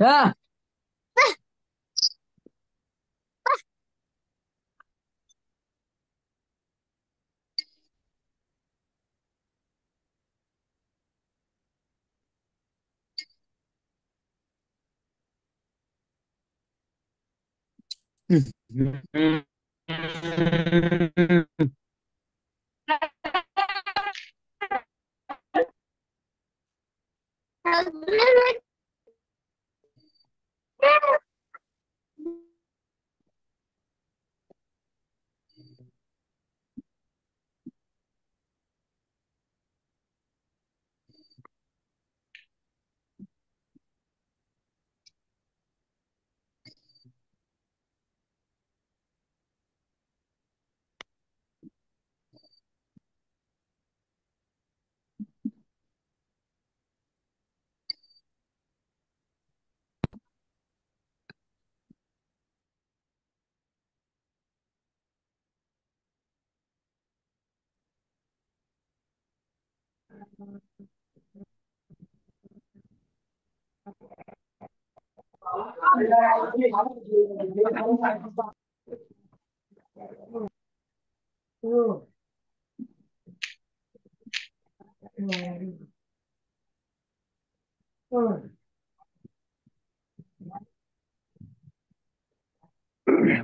হ্যাঁ।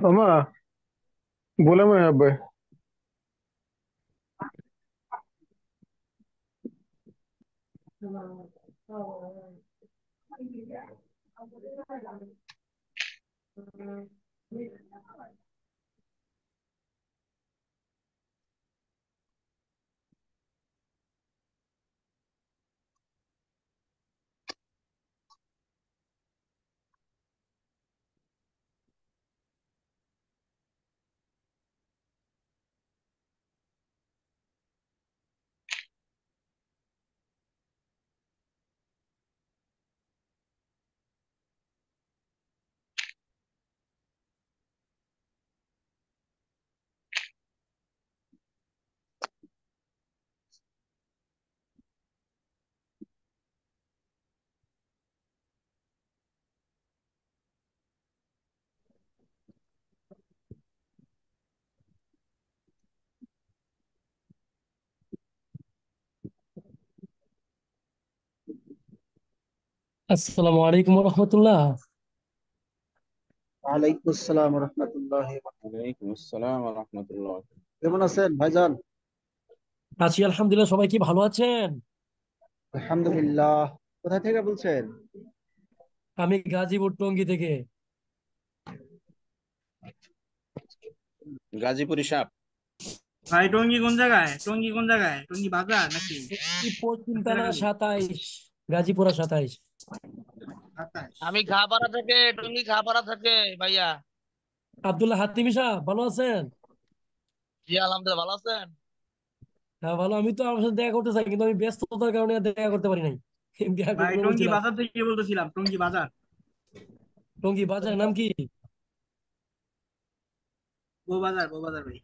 أما बोला मैं अब আসসালামু আলাইকুম রহমতুল্লাহ। ওয়ালাইকুম আসসালাম রহমতুল্লাহ। ওয়ালাইকুম আসসালাম ওয়া রাহমাতুল্লাহ। কেমন আছেন ভাইজান? আছি আলহামদুলিল্লাহ, সবাই কি ভালো আছেন? আলহামদুলিল্লাহ। কোথা থেকে বলছেন? আমি গাজীপুর টঙ্গী থেকে। গাজীপুরি সাপ। ভাই টঙ্গী কোন জায়গায় টঙ্গী বাজার নাকি এই পশ্চিম থানা জেলাখালি? 27, গাজীপুরা 27। আকাশ। আমি খাপাড়া থেকে টঙ্গী খাপাড়া থেকে ভাইয়া। আব্দুল্লাহ হাতিমি সাহেব ভালো আছেন? জি আলহামদুলিল্লাহ, ভালো আছেন? হ্যাঁ ভালো, আমি তো আমার সাথে দেখা করতে চাই কিন্তু আমি ব্যস্ততার কারণে আর দেখা করতে পারি নাই। দেখা ভাই করবো টঙ্গী বলছিলাম। বাজার থেকে বলতেছিলাম, টঙ্গী বাজার। টঙ্গী বাজার নাম কি? বউ বাজার, বউ বাজার ভাই।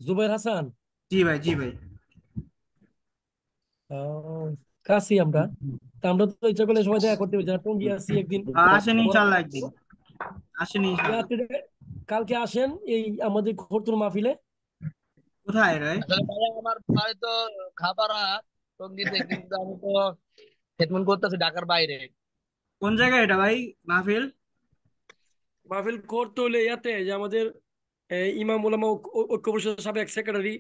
জুবাইর হাসান। জি ভাই, জি ভাই। আহ, কাছি আমরা। তা আমরা তো ইচ্ছা করলে সবাই দেখা করতে পারি, যারা টঙ্গী আসি একদিন। আসেন পরে ইনশাল্লাহ একদিন, আসেন ইনশাল্লাহ। ইয়াতে কালকে আসেন এই আমাদের খরতুর মাহফিলে। কোথায় রে? আসলে ভাইয়া আমার বাড়ি তো খাপাড়া, টঙ্গীতে, কিন্তু আমি তো ট্রিটমেন্ট করতেছি ঢাকার বাইরে। কোন জায়গায় এটা ভাই, মাহফিল? মাহফিল করতে হলে ইয়াতে যে আমাদের ইমাম ওলামা ঐক্য পরিষদের সাবেক সেক্রেটারি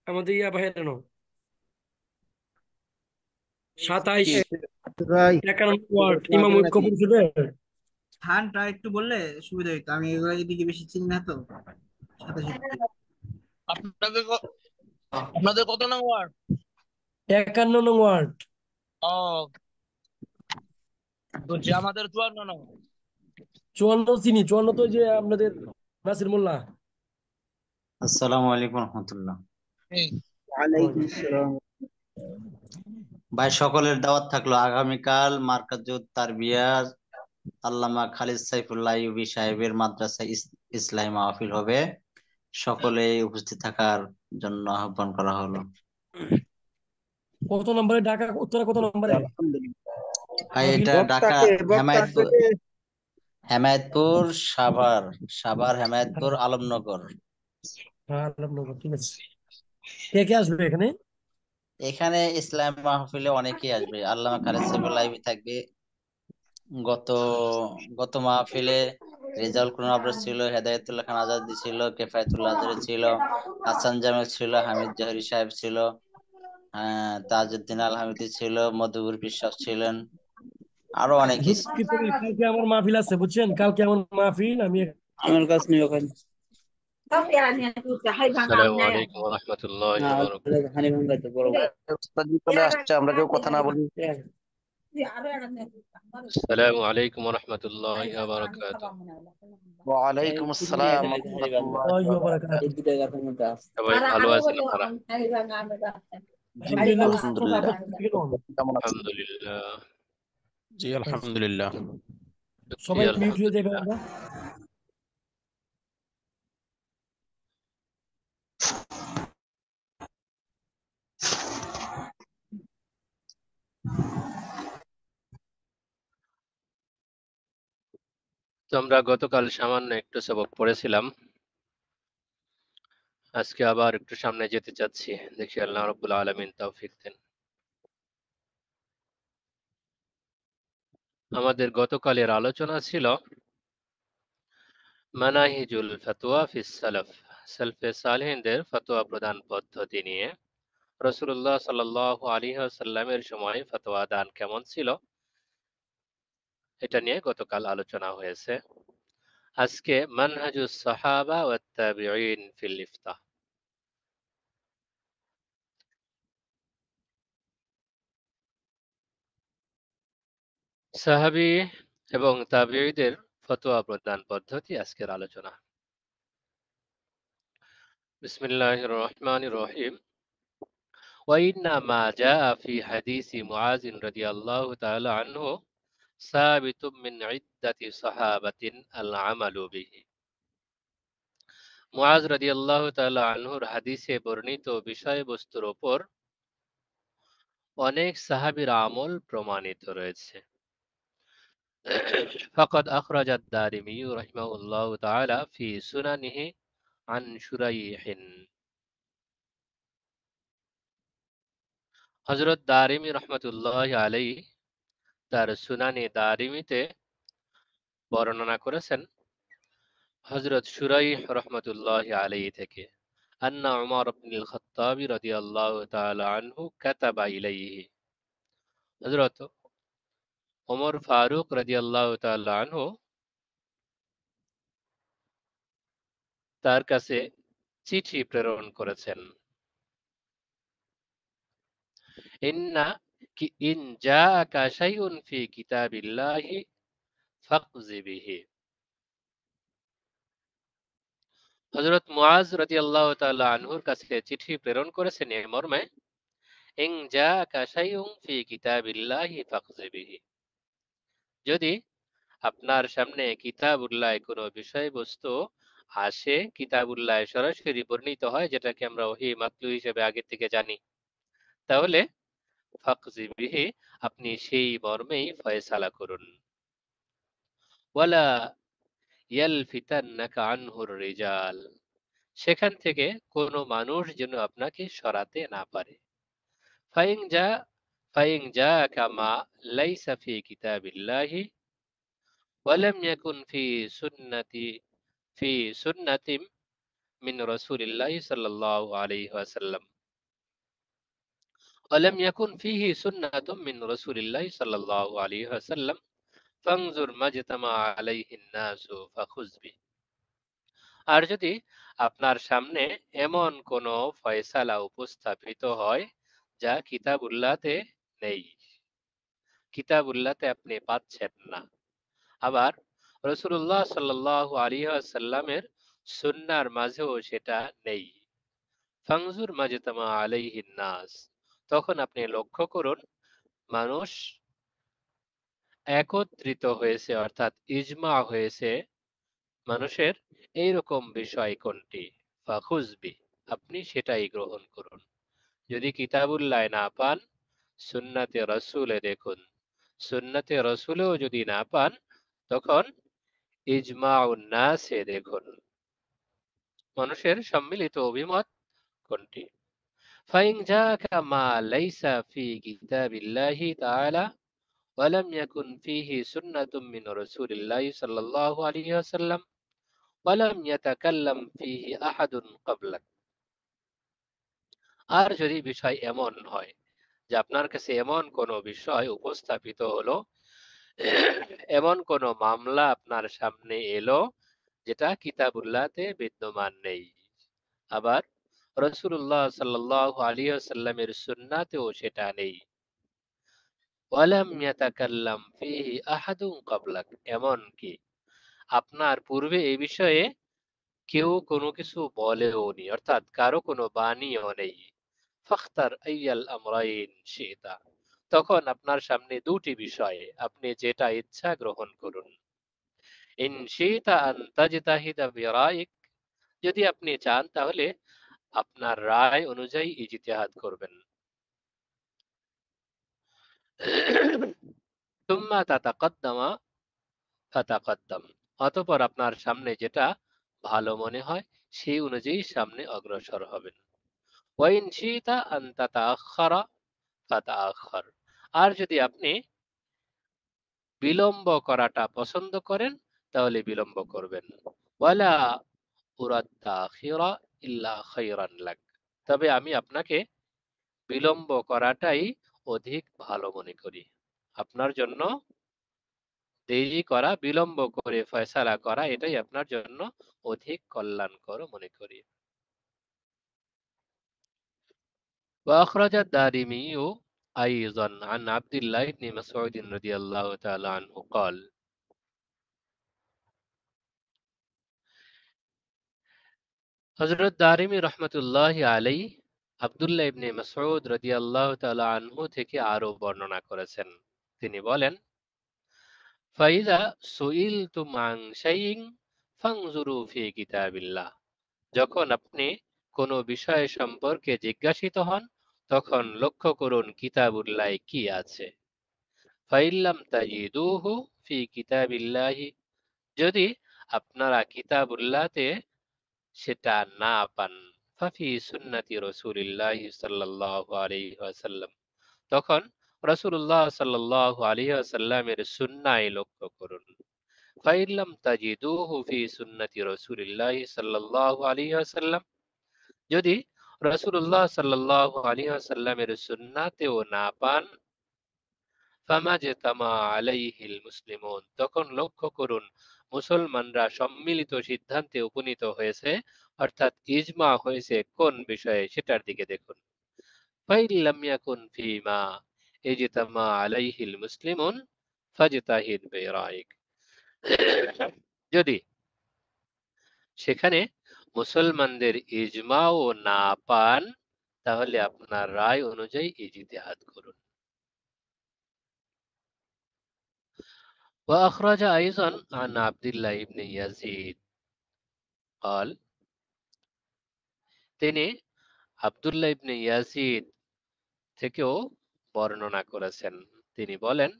আমাদের ইয়া ভাইয়ের 27 কি 51 ওয়ার্ড ইমাম ঐক্য নাকি? পরিষদের। স্থানটা একটু বললে সুবিধা হইতো, আমি এগুলো এদিকে বেশি চিনি না তো, সাথে সাথে। আপনাদের আপনাদের কত নং ওয়ার্ড? 51 ওয়ার্ড। ও, বুঝছি, আমাদের 54 নং। 54 চিনি, 54 তো ওই যে আপনাদের নাসির মোল্লা। আসসালামু আলাইকুম রহমতুল্লাহ। এই, ওয়ালাইকুম আসসালাম। ভাই সকলের দাওয়াত থাকলো আগামীকাল মার্কাজুত তারবিয়া আল্লামা খালিদ সাইফুল্লাহ ইউবি সাহেবের মাদ্রাসা ইসলামী মাহফিল হবে, সকলে উপস্থিত থাকার জন্য আহ্বান করা হলো। কত নম্বরে ঢাকা উত্তরা, কত নম্বরে আলহামদুলিল্লাহ। ভাই মাহফিল? এটা ঢাকা বক্তাকে হেমায়তপুর, হেমায়তপুর সাভার, সাভার হেমায়তপুর আলমনগর। হ্যাঁ আলমনগর, ঠিক আছে। কে কে আসবে এখানে? এখানে ইসলাম মাহফিলে অনেকেই আসবে, আল্লামা খালিদ সাইফুল্লাহ ইউবি থাকবে। গত গত মাহফিলে রেজাউল কোরআন আবরার ছিল, হেদায়েতুল্লাহ খান আজাদি ছিল, কেফায়েতুল্লাহ আজহারি ছিল, হাসান জামেল ছিল, হামিদ জহুরি সাহেব ছিল, তাজউদ্দিন আল হামিদি ছিল, মধুবুর বিশ্বাস ছিলেন, আরো অনেকেই ছিল। দুঃখিত, কালকে আমার মাহফিল আছে বুঝছেন, কালকে আমার মাহফিল। আমি আমার কাছ নেই ওখানে। আসসালামু আলাইকুম ওয়া রাহমাতুল্লাহি না, ওয়া বারাকাতুহু। হানি ভাঙ্গাইতে বড় ভাই। ওস্তাদ জি চলে আসছে, আমরা কেউ কথা না বলি। আসসালামু আলাইকুম ওয়া রাহমাতুল্লাহি ওয়া বারাকাতুহু। ওয়ালাইকুম আসসালাম ওয়া জি, রাহমাতুল্লাহি ওয়ালাইকুম ওয়া ওয়া বারাকাতুহু। বারাকাতুহু। এই দুটো গাছের মধ্যে আছে। সবাই ভালো আছেন আপনারা? জি আলহামদুলিল্লাহ, আলহামদুলিল্লাহ। আপনার থেকে কেমন? কেমন আছেন? আলহামদুলিল্লাহ। জি আলহামদুলিল্লাহ। সবাই শুকরিয়া, মিউট হয়ে যাবে আলহামদুলিল্লাহ। আমরা। তো আমরা গতকাল সামান্য একটু সবক পড়েছিলাম, আজকে আবার একটু সামনে যেতে চাচ্ছি, দেখি আল্লাহ রাব্বুল আলামিন তৌফিক দেন। আমাদের গতকালের আলোচনা ছিল মানাহিজুল ফাতোয়া ফিস সালাফ, সালফে সালেহিনদের ফতোয়া প্রদান পদ্ধতি নিয়ে। রাসূলুল্লাহ সাল্লাল্লাহু আলাইহি ওয়াসাল্লামের সময় ফতোয়া দান কেমন ছিল, এটা নিয়ে গতকাল আলোচনা হয়েছে। আজকে মানহাজুস সাহাবা ওয়াত তাবিঈন ফিল ইফতাহ। সাহাবী এবং তাবিঈদের ফতোয়া প্রদান পদ্ধতি আজকের আলোচনা। বিসমিল্লাহির রহমানির রহিম। وإنما جاء في حديث معاذ رضي الله تعالى عنه ثابت من عدة صحابة العمل به। মুআজ রাদিয়াল্লাহু তাআলা আনহুর হাদিসে বর্ণিত বিষয়বস্তুর উপর অনেক সাহাবীর আমল প্রমাণিত রয়েছে। ফাকাদ আখরাজাদ দারিমি রাহিমাহুল্লাহু তাআলা ফি সুনানিহি আন শুরাইহিন। হযরত দারিমি রাহমাতুল্লাহি আলাইহি তার সুনানে দারিমিতে বর্ণনা করেছেন হযরত শুরাইহ রাহমাতুল্লাহি আলাইহি থেকে, আন্না উমর ইবনুল খাত্তাব রাদিয়াল্লাহু তাআলা আনহু কাতাবা ইলাইহি। হযরত ওমর ফারুক রাদিয়াল্লাহু তাআলা আনহু তার কাছে চিঠি প্রেরণ করেছেন। ইন্না কি ইন জাআকা শাইউন ফি কিতাবিল্লাহি ফাকজি বিহি। হযরত মুআজ রাদিয়াল্লাহু তাআলা আনহুর কাছে চিঠি প্রেরণ করেছেন এই মর্মে, ইন জাআকা শাইউন ফি কিতাবিল্লাহি ফাখযি বিহি। যদি আপনার সামনে কিতাবুল্লাহ কোনো বিষয়বস্তু আসে, কিতাবুল্লাহ সরাসরি বর্ণিত হয়, যেটাকে আমরা ওহী মাতলু হিসেবে আগে থেকে জানি, তাহলে ফাকজি বিহি, আপনি সেই মর্মেই ফয়সালা করুন। ওয়ালা ইয়ালফিতান্নাকা আনহুর রিজাল, সেখান থেকে কোনো মানুষ যেন আপনাকে সরাতে না পারে। ফাইন যা ফাইন জাআকা মা লাইসা ফি কিতাবিল্লাহি ওয়ালাম ইয়াকুন ফি সুন্নাতিম মিন রাসূলিল্লাহি সাল্লাল্লাহু আলাইহি ওয়াসাল্লাম ওয়ালাম ইয়াকুন ফিহি সুন্নাতুম মিন রাসূলিল্লাহি সাল্লাল্লাহু আলাইহি ওয়াসাল্লাম ফানজুর মাজতামা আলাইহিন নাসু ফাখুজ বিহি। আর যদি আপনার সামনে এমন কোনো ফয়সালা উপস্থাপিত হয় যা কিতাবুল্লাহতে নেই, কিতাবুল্লাহতে আপনি পাচ্ছেন না, আবার রাসূলুল্লাহ সাল্লাল্লাহু আলাইহি ওয়াসাল্লামের সুন্নাহর মাঝেও সেটা নেই, ফানজুর মাজতামা আলাইহিন নাস, তখন আপনি লক্ষ্য করুন মানুষ একত্রিত হয়েছে, অর্থাৎ ইজমা হয়েছে মানুষের এইরকম বিষয় কোনটি, ফাখুজবি, আপনি সেটাই গ্রহণ করুন। যদি কিতাবুল্লাহ না পান, সুন্নাতে রসুলে দেখুন, সুন্নাতে রসুলেও যদি না পান, তখন ইজমাউন নাসে দেখুন, মানুষের সম্মিলিত অভিমত কোনটি। ফাইন জাআকা মা লাইসা ফি কিতাবিল্লাহি তাআলা ওয়ালাম ইয়াকুন ফিহি সুন্নাতুম মিন রাসূলিল্লাহি সাল্লাল্লাহু আলাইহি ওয়াসাল্লাম ওয়ালাম ইয়াতাকাল্লাম ফিহি আহাদুন ক্বাবলাক। আর যদি বিষয় এমন হয় যে আপনার কাছে এমন কোনো বিষয় উপস্থাপিত হলো, এমন কোনো মামলা আপনার সামনে এলো যেটা কিতাবুল্লাহতে বিদ্যমান নেই, আবার রাসূলুল্লাহ সাল্লাল্লাহু আলাইহি ওয়াসাল্লামের সুন্নাতেও সেটা নেই, ওয়ালাম ইয়াতাকাল্লাম ফিহি আহাদুন ক্বাবলাক, এমন কি আপনার পূর্বে এই বিষয়ে কেউ কোনো কিছু বলেওনি, অর্থাৎ কারো কোনো বাণীও নেই, ফাখতার আইয়াল আমরাইন শিতা, তখন আপনার সামনে দুটি বিষয়, আপনি যেটা ইচ্ছা গ্রহণ করুন। ইন শিতা আন তাজতাহিদা বিরাইক, যদি আপনি চান তাহলে আপনার রায় অনুযায়ী ইজতিহাদ করবেন। তুম্মা তাতাকাদ্দামা ফাতাকাদ্দাম, অতঃপর আপনার সামনে যেটা ভালো মনে হয় সেই অনুযায়ী সামনে অগ্রসর হবেন। ওয়াইন শিতা আন তাতাআখারা ফাতাআখার, আর যদি আপনি বিলম্ব করাটা পছন্দ করেন তাহলে বিলম্ব করবেন। ওয়ালা উরাত তাখিরা ইল্লা খায়রান লাক, তবে আমি আপনাকে বিলম্ব করাটাই অধিক ভালো মনে করি, আপনার জন্য দেরি করা, বিলম্ব করে ফয়সালা করা, এটাই আপনার জন্য অধিক কল্যাণকর মনে করি। وأخرج الدارمي أيضا عن عبد الله بن مسعود رضي الله تعالى عنه قال হযরত দারিমি রহমতুল্লাহি আলাইহি আব্দুল্লাহ ইবনে মাসউদ রাদিয়াল্লাহু তাআলা আনহু থেকে আরো বর্ণনা করেছেন, তিনি বলেন, ফাইদা সুইলতুম আন শাইইন ফানজুরু ফি কিতাবিল্লাহ, যখন আপনি কোনো বিষয় সম্পর্কে জিজ্ঞাসিত হন তখন লক্ষ্য করুন কিতাবুল্লাহ কি আছে। ফাইল্লাম তাজিদুহু ফি কিতাবিল্লাহি, যদি আপনারা কিতাবুল্লাহতে সেটা না পান, ফাফি সুন্নতি রাসূলিল্লাহি সাল্লাল্লাহু আলাইহি ওয়াসাল্লাম, তখন রাসূলুল্লাহ সাল্লাল্লাহু আলাইহি ওয়াসাল্লামের সুন্নায় লক্ষ্য করুন। ফাইল্লাম তাজিদুহু ফি সুন্নতি রাসূলিল্লাহি সাল্লাল্লাহু আলাইহি ওয়াসাল্লাম, যদি রাসূলুল্লাহ সাল্লাল্লাহু আলাইহি ওয়াসাল্লামের সুন্নাতেও না পান, ফামাজতামা আলাইহিল মুসলিমুন, তখন লক্ষ্য করুন মুসলমানরা সম্মিলিত সিদ্ধান্তে উপনীত হয়েছে, অর্থাৎ ইজমা হয়েছে কোন বিষয়ে সেটার দিকে দেখুন। ফাইল্লাম ইয়াকুন ফিমা ইজতামা আলাইহিল মুসলিমুন ফাজতাহিদ বিরাইক, যদি সেখানে মুসলমানদের ইজমাও না পান, তাহলে আপনার রায় অনুযায়ী ইজতিহাদ করুন। وأخرج أيضا عن عبد الله بن يزيد قال তিনি আব্দুল্লাহ ইবনে ইয়াজিদ থেকেও বর্ণনা করেছেন, তিনি বলেন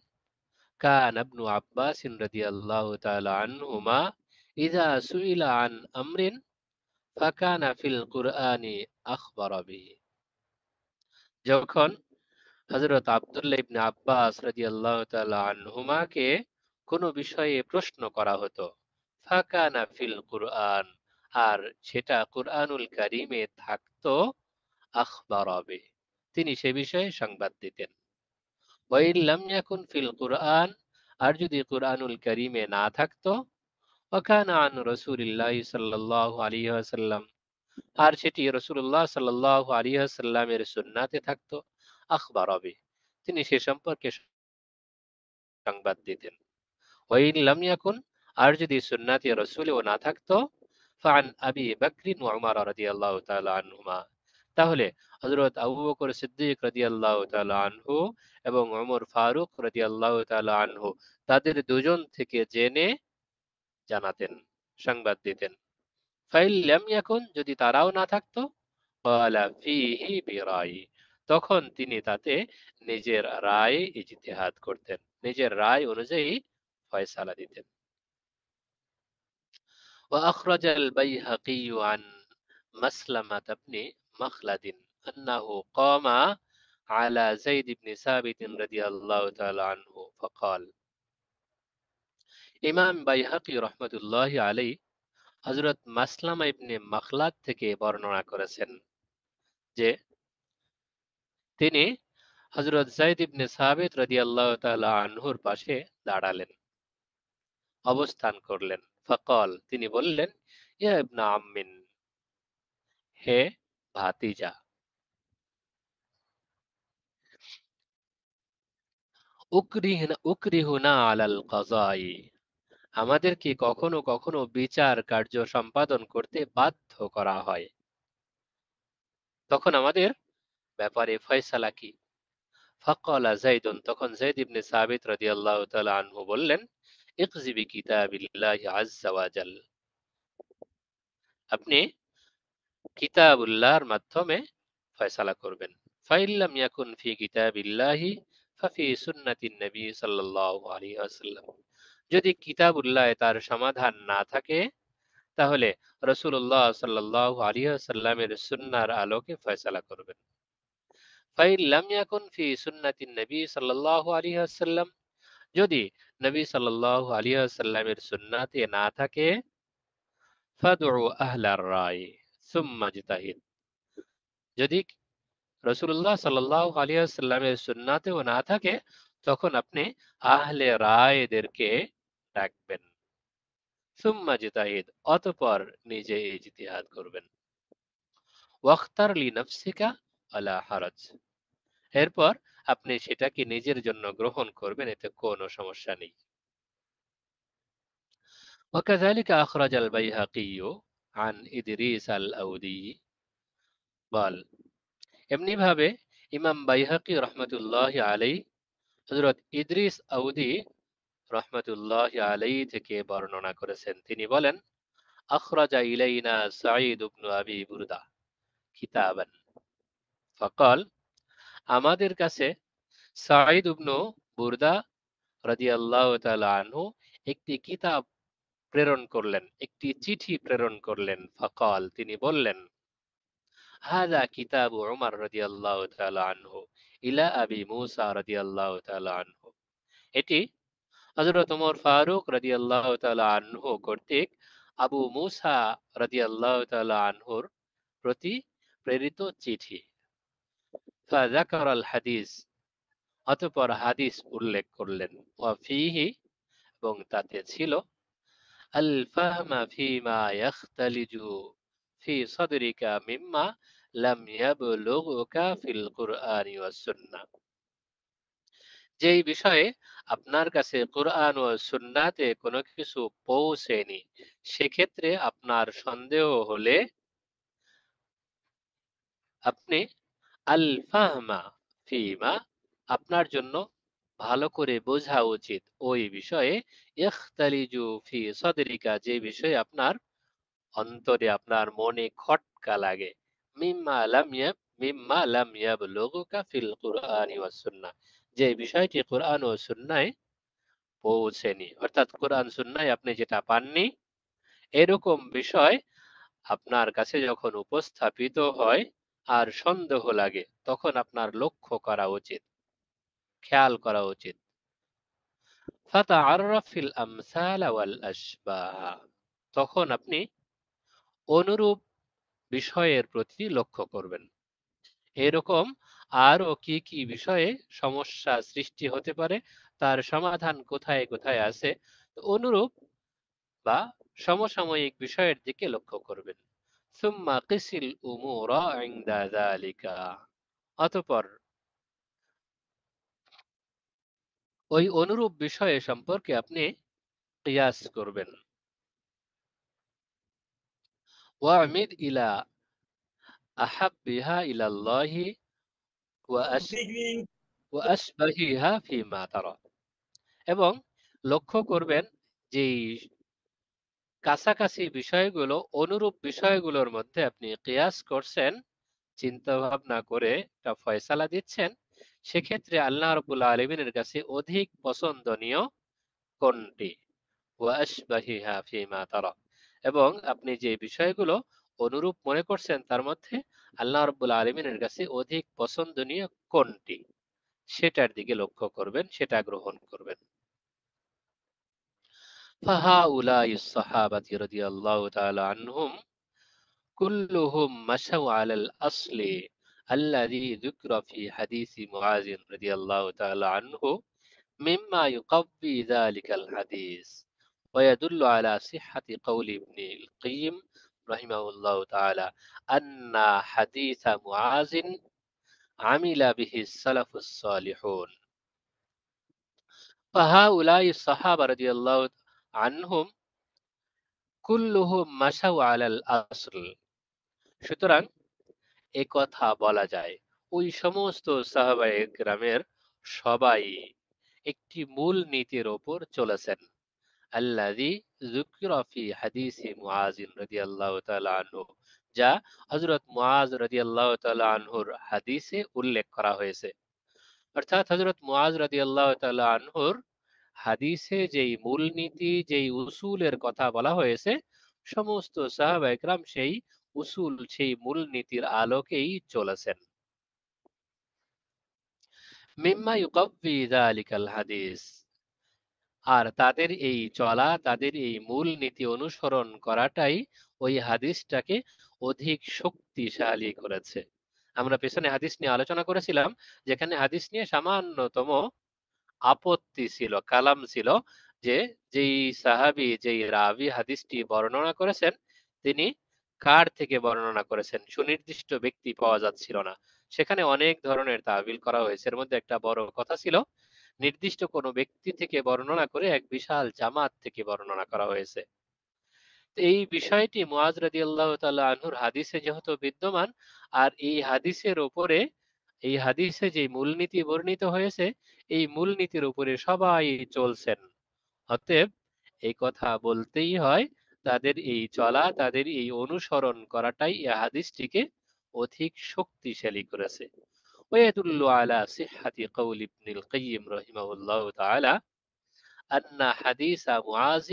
কান ইবনু আব্বাস রাদিয়াল্লাহু তাআলা আনহুমা ইযা সুইলা আন আমরিন ফাকানা ফিল কুরআনি আখবারা বিহি। যখন হযরত আব্দুল্লাহ ইবনে আব্বাস রাদিয়াল্লাহু তাআলা আনহুমাকে কোনো বিষয়ে প্রশ্ন করা হতো, ফাকানা ফিল কুরআন, আর সেটা কুরআনুল কারীমে থাকতো, আখবারা বিহি, তিনি সে বিষয়ে সংবাদ দিতেন। ওয়াইন লাম ইয়াকুন ফিল কুরআন, আর যদি কুরআনুল কারীমে না থাকতো, ওয়াকানা আন রাসূলিল্লাহি সাল্লাল্লাহু আলাইহি ওয়াসাল্লাম, আর সেটি রাসূলুল্লাহ সাল্লাল্লাহু আলাইহি ওয়াসাল্লামের সুন্নাতে থাকতো, আখবারা বিহি, তিনি সে সম্পর্কে সংবাদ দিতেন। ওয়াইন লাম ইয়াকুন, আর যদি সুন্নাতে রাসূলেও না থাকতো, ফাআন আবি বকর ওয়া উমর রাদিয়াল্লাহু তাআলা আনহুমা, তাহলে হযরত আবু বকর সিদ্দিক রাদিয়াল্লাহু তাআলা আনহু এবং ওমর ফারুক রাদিয়াল্লাহু তাআলা আনহু, তাদের দুজন থেকে জেনে জানাতেন, সংবাদ দিতেন। ফাইল লাম ইয়াকুন, যদি তারাও না থাকতো, ক্বালা ফীহি বিরাই, তখন তিনি তাতে নিজের রায় ইজতিহাদ করতেন, নিজের রায় অনুযায়ী ফয়সালা দিতেন। وأخرج البيهقي عن مسلمة بن مخلد أنه قام على زيد بن ثابت رضي الله تعالى عنه فقال, ইমাম বাইহাকি রহমতুল্লাহ আলাই হযরত মাসলামা ইবনে মখলাদ থেকে বর্ণনা করেছেন যে তিনি হযরত যায়েদ ইবনে সাবিত রাদিয়াল্লাহু তাআলা আনহুর পাশে দাঁড়ালেন, অবস্থান করলেন। ফাকাল, তিনি বললেন, ইয়া ইবনা আম্মিন, হে ভাতিজা, উকরিহুনা আলাল কাযাই, আমাদেরকে কখনো কখনো বিচার কার্য সম্পাদন করতে বাধ্য করা হয়, তখন আমাদের ব্যাপারে ফয়সালা কি? ফাকালা যাইদুন, তখন যায়েদ ইবনে সাবিত রাদিয়াল্লাহু তাআলা আনহু বললেন, ইকজি বিকিতাবিল্লাহি আযজা ওয়া জাল, আপনি কিতাবুল্লাহর মাধ্যমে ফয়সালা করবেন। ফাইল্লাম ইয়াকুন ফি কিতাবিল্লাহি ফাফি সুন্নাতিন নবী সাল্লাল্লাহু আলাইহি ওয়াসাল্লাম, যদি কিতাবুল্লাহ তার সমাধান না থাকে, তাহলে রাসূলুল্লাহ সাল্লাল্লাহু আলাইহি ওয়াসাল্লামের সুন্নাহর আলোকে ফয়সালা করবেন। ফাইল্লাম ইয়াকুন ফি সুন্নাতিন নবী সাল্লাল্লাহু আলাইহি ওয়াসাল্লাম, যদি নবী সাল্লাল্লাহু আলাইহি ওয়াসাল্লামের সুন্নাতে না থাকে, ফাদউ আহলার রায় সুম্মা ইজতাহিদ, যদি রাসূলুল্লাহ সাল্লাল্লাহু আলাইহি ওয়াসাল্লামের সুন্নাতেও না থাকে, তখন আপনি আহলে রায়দেরকে ডাকবেন, সুম্মা ইজতাহিদ, অতঃপর নিজে ইজতিহাদ করবেন। ওয়াখতার লিনাফসিকা আলা হারাজ, এরপর আপনি সেটাকে নিজের জন্য গ্রহণ করবেন, এতে কোনো সমস্যা নেই। وكذلك أخرج البيهقي عن إدريس الأودي قال, এমনি ভাবে ইমাম বাইহাকি রহমতুল্লাহ আলাই হযরত ইদ্রিস আউদি রহমতুল্লাহ আলাই থেকে বর্ণনা করেছেন, তিনি বলেন, আখরাজা ইলাইনা সাঈদ ইবনে আবি বুরদা কিতাবান ফাকাল, আমাদের কাছে সাঈদ ইবনে বুরদা রাদিয়াল্লাহু তাআলা আনহু একটি কিতাব প্রেরণ করলেন, একটি চিঠি প্রেরণ করলেন। ফাকাল, তিনি বললেন, হাযা কিতাবু উমর রাদিয়াল্লাহু তাআলা আনহু ইলা আবি মুসা রাদিয়াল্লাহু তাআলা আনহু, এটি হযরত ওমর ফারুক রাদিয়াল্লাহু তাআলা আনহু কর্তৃক আবু মুসা রাদিয়াল্লাহু তাআলা আনহুর প্রতি প্রেরিত চিঠি। ফাযাকারাল হাদিস, অতঃপর হাদিস উল্লেখ করলেন। ওয়া ফীহি, এবং তাতে ছিল, আল ফাহমা ফীমা ইয়াখতালিজু ফি সাদরিকা মিম্মা লাম ইয়াবলুগকা ফিল কুরআনি ওয়াস সুন্নাহ, যেই বিষয়ে আপনার কাছে কোরআন ও সুন্নাতে কোনো কিছু পৌঁছেনি, সেক্ষেত্রে আপনার সন্দেহ হলে আপনি আল ফাহমা ফিমা, আপনার জন্য ভালো করে বোঝা উচিত ওই বিষয়ে, ইখতালিজু ফি সদরিকা, যে বিষয়ে আপনার অন্তরে আপনার মনে খটকা লাগে, মিম্মা লাম ইয়াবলুগুকা ফিল কুরআনি ওয়াস সুন্নাহ, যে বিষয়টি কোরআন ও সুন্নায় পৌঁছেনি, অর্থাৎ কোরআন সুন্নায় আপনি যেটা পাননি, এরকম বিষয় আপনার কাছে যখন উপস্থাপিত হয় আর সন্দেহ লাগে, তখন আপনার লক্ষ্য করা উচিত, খেয়াল করা উচিত। ফাতাআররাফ ফিল আমসাল ওয়াল আশবাহ, তখন আপনি অনুরূপ বিষয়ের প্রতি লক্ষ্য করবেন। এরকম আরো কি কি বিষয়ে সমস্যা সৃষ্টি হতে পারে, তার সমাধান কোথায় কোথায় আছে, তো অনুরূপ বা সমসাময়িক বিষয়ের দিকে লক্ষ্য করবেন। সুম্মা কিসিল উমুরা ইনদা যালিকা, অতঃপর ওই অনুরূপ বিষয়ে সম্পর্কে আপনি কিয়াস করবেন। ওয়ামিদ ইলা আহাব্বিহা ইলাল্লাহি ওয়া আসবাহিহা ফিমা তারা, এবং লক্ষ্য করবেন যে কাছাকাছি বিষয়গুলো অনুরূপ বিষয়গুলোর মধ্যে আপনি কিয়াস করছেন, চিন্তা ভাবনা করে একটা ফয়সালা দিচ্ছেন, সেক্ষেত্রে আল্লাহ রাব্বুল আলামিনের কাছে অধিক পছন্দনীয় কোনটি, ওয়া আশবাহিহা ফিমা তারা, এবং আপনি যে বিষয়গুলো অনুরূপ মনে করছেন তার মধ্যে আল্লাহ রাব্বুল আলামিনের কাছে অধিক পছন্দনীয় কোনটি, সেটার দিকে লক্ষ্য করবেন, সেটা গ্রহণ করবেন। فهؤلاء الصحابة رضي الله تعالى عنهم كلهم مشوا على الأصل الذي ذكر في حديث معاذ رضي الله تعالى عنه مما يقوي ذلك الحديث ويدل على صحة قول ابن القيم رحمه الله تعالى أن حديث معاذ عمل به السلف الصالحون। فهؤلاء الصحابة رضي الله عنهم কুল্লুহুম মাশাউ আলাল আসল, সুতরাং এ কথা বলা যায় ওই সমস্ত সাহাবায়ে কেরামের সবাই একটি মূল নীতির ওপর চলেছেন, আল্লাযী যুকিরা ফি হাদিসি মুআয রাদিয়াল্লাহু তাআলা আনহু, যা হযরত মুআয রাদিয়াল্লাহু তাআলা আনহুর হাদিসে উল্লেখ করা হয়েছে। অর্থাৎ হযরত মুআয রাদিয়াল্লাহু তাআলা আনহুর হাদিসে যেই মূলনীতি, যেই উসুলের কথা বলা হয়েছে, সমস্ত সাহাবা একরাম সেই উসুল, সেই মূলনীতির আলোকেই চলেছেন। মিম্মা ইউকাব্বি যালিকাল হাদিস, আর তাদের এই চলা, তাদের এই মূলনীতি অনুসরণ করাটাই ওই হাদিসটাকে অধিক শক্তিশালী করেছে। আমরা পেছনে হাদিস নিয়ে আলোচনা করেছিলাম, যেখানে হাদিস নিয়ে সামান্যতম আপত্তি ছিল, কালাম ছিল, যে যেই সাহাবী, যেই রাবি হাদিসটি বর্ণনা করেছেন, তিনি কার থেকে বর্ণনা করেছেন, সুনির্দিষ্ট ব্যক্তি পাওয়া যাচ্ছিল না। সেখানে অনেক ধরনের তাবিল করা হয়েছে, এর মধ্যে একটা বড় কথা ছিল নির্দিষ্ট কোনো ব্যক্তি থেকে বর্ণনা করে এক বিশাল জামাত থেকে বর্ণনা করা হয়েছে। এই বিষয়টি মুআয রাদিয়াল্লাহু তাআলা আনহুর হাদিসে যেহেতু বিদ্যমান, আর এই হাদিসের উপরে, এই হাদিসে যে মূলনীতি বর্ণিত হয়েছে, এই মূলনীতির উপরে সবাই চলছেন। অতএব এই কথা বলতেই হয়, তাদের এই চলা, তাদের এই অনুসরণ করাটাই এই হাদিসটিকে অধিক শক্তিশালী করেছে। ويدل على صحة قول ابن القيم رحمه الله تعالى أن حديث معاذ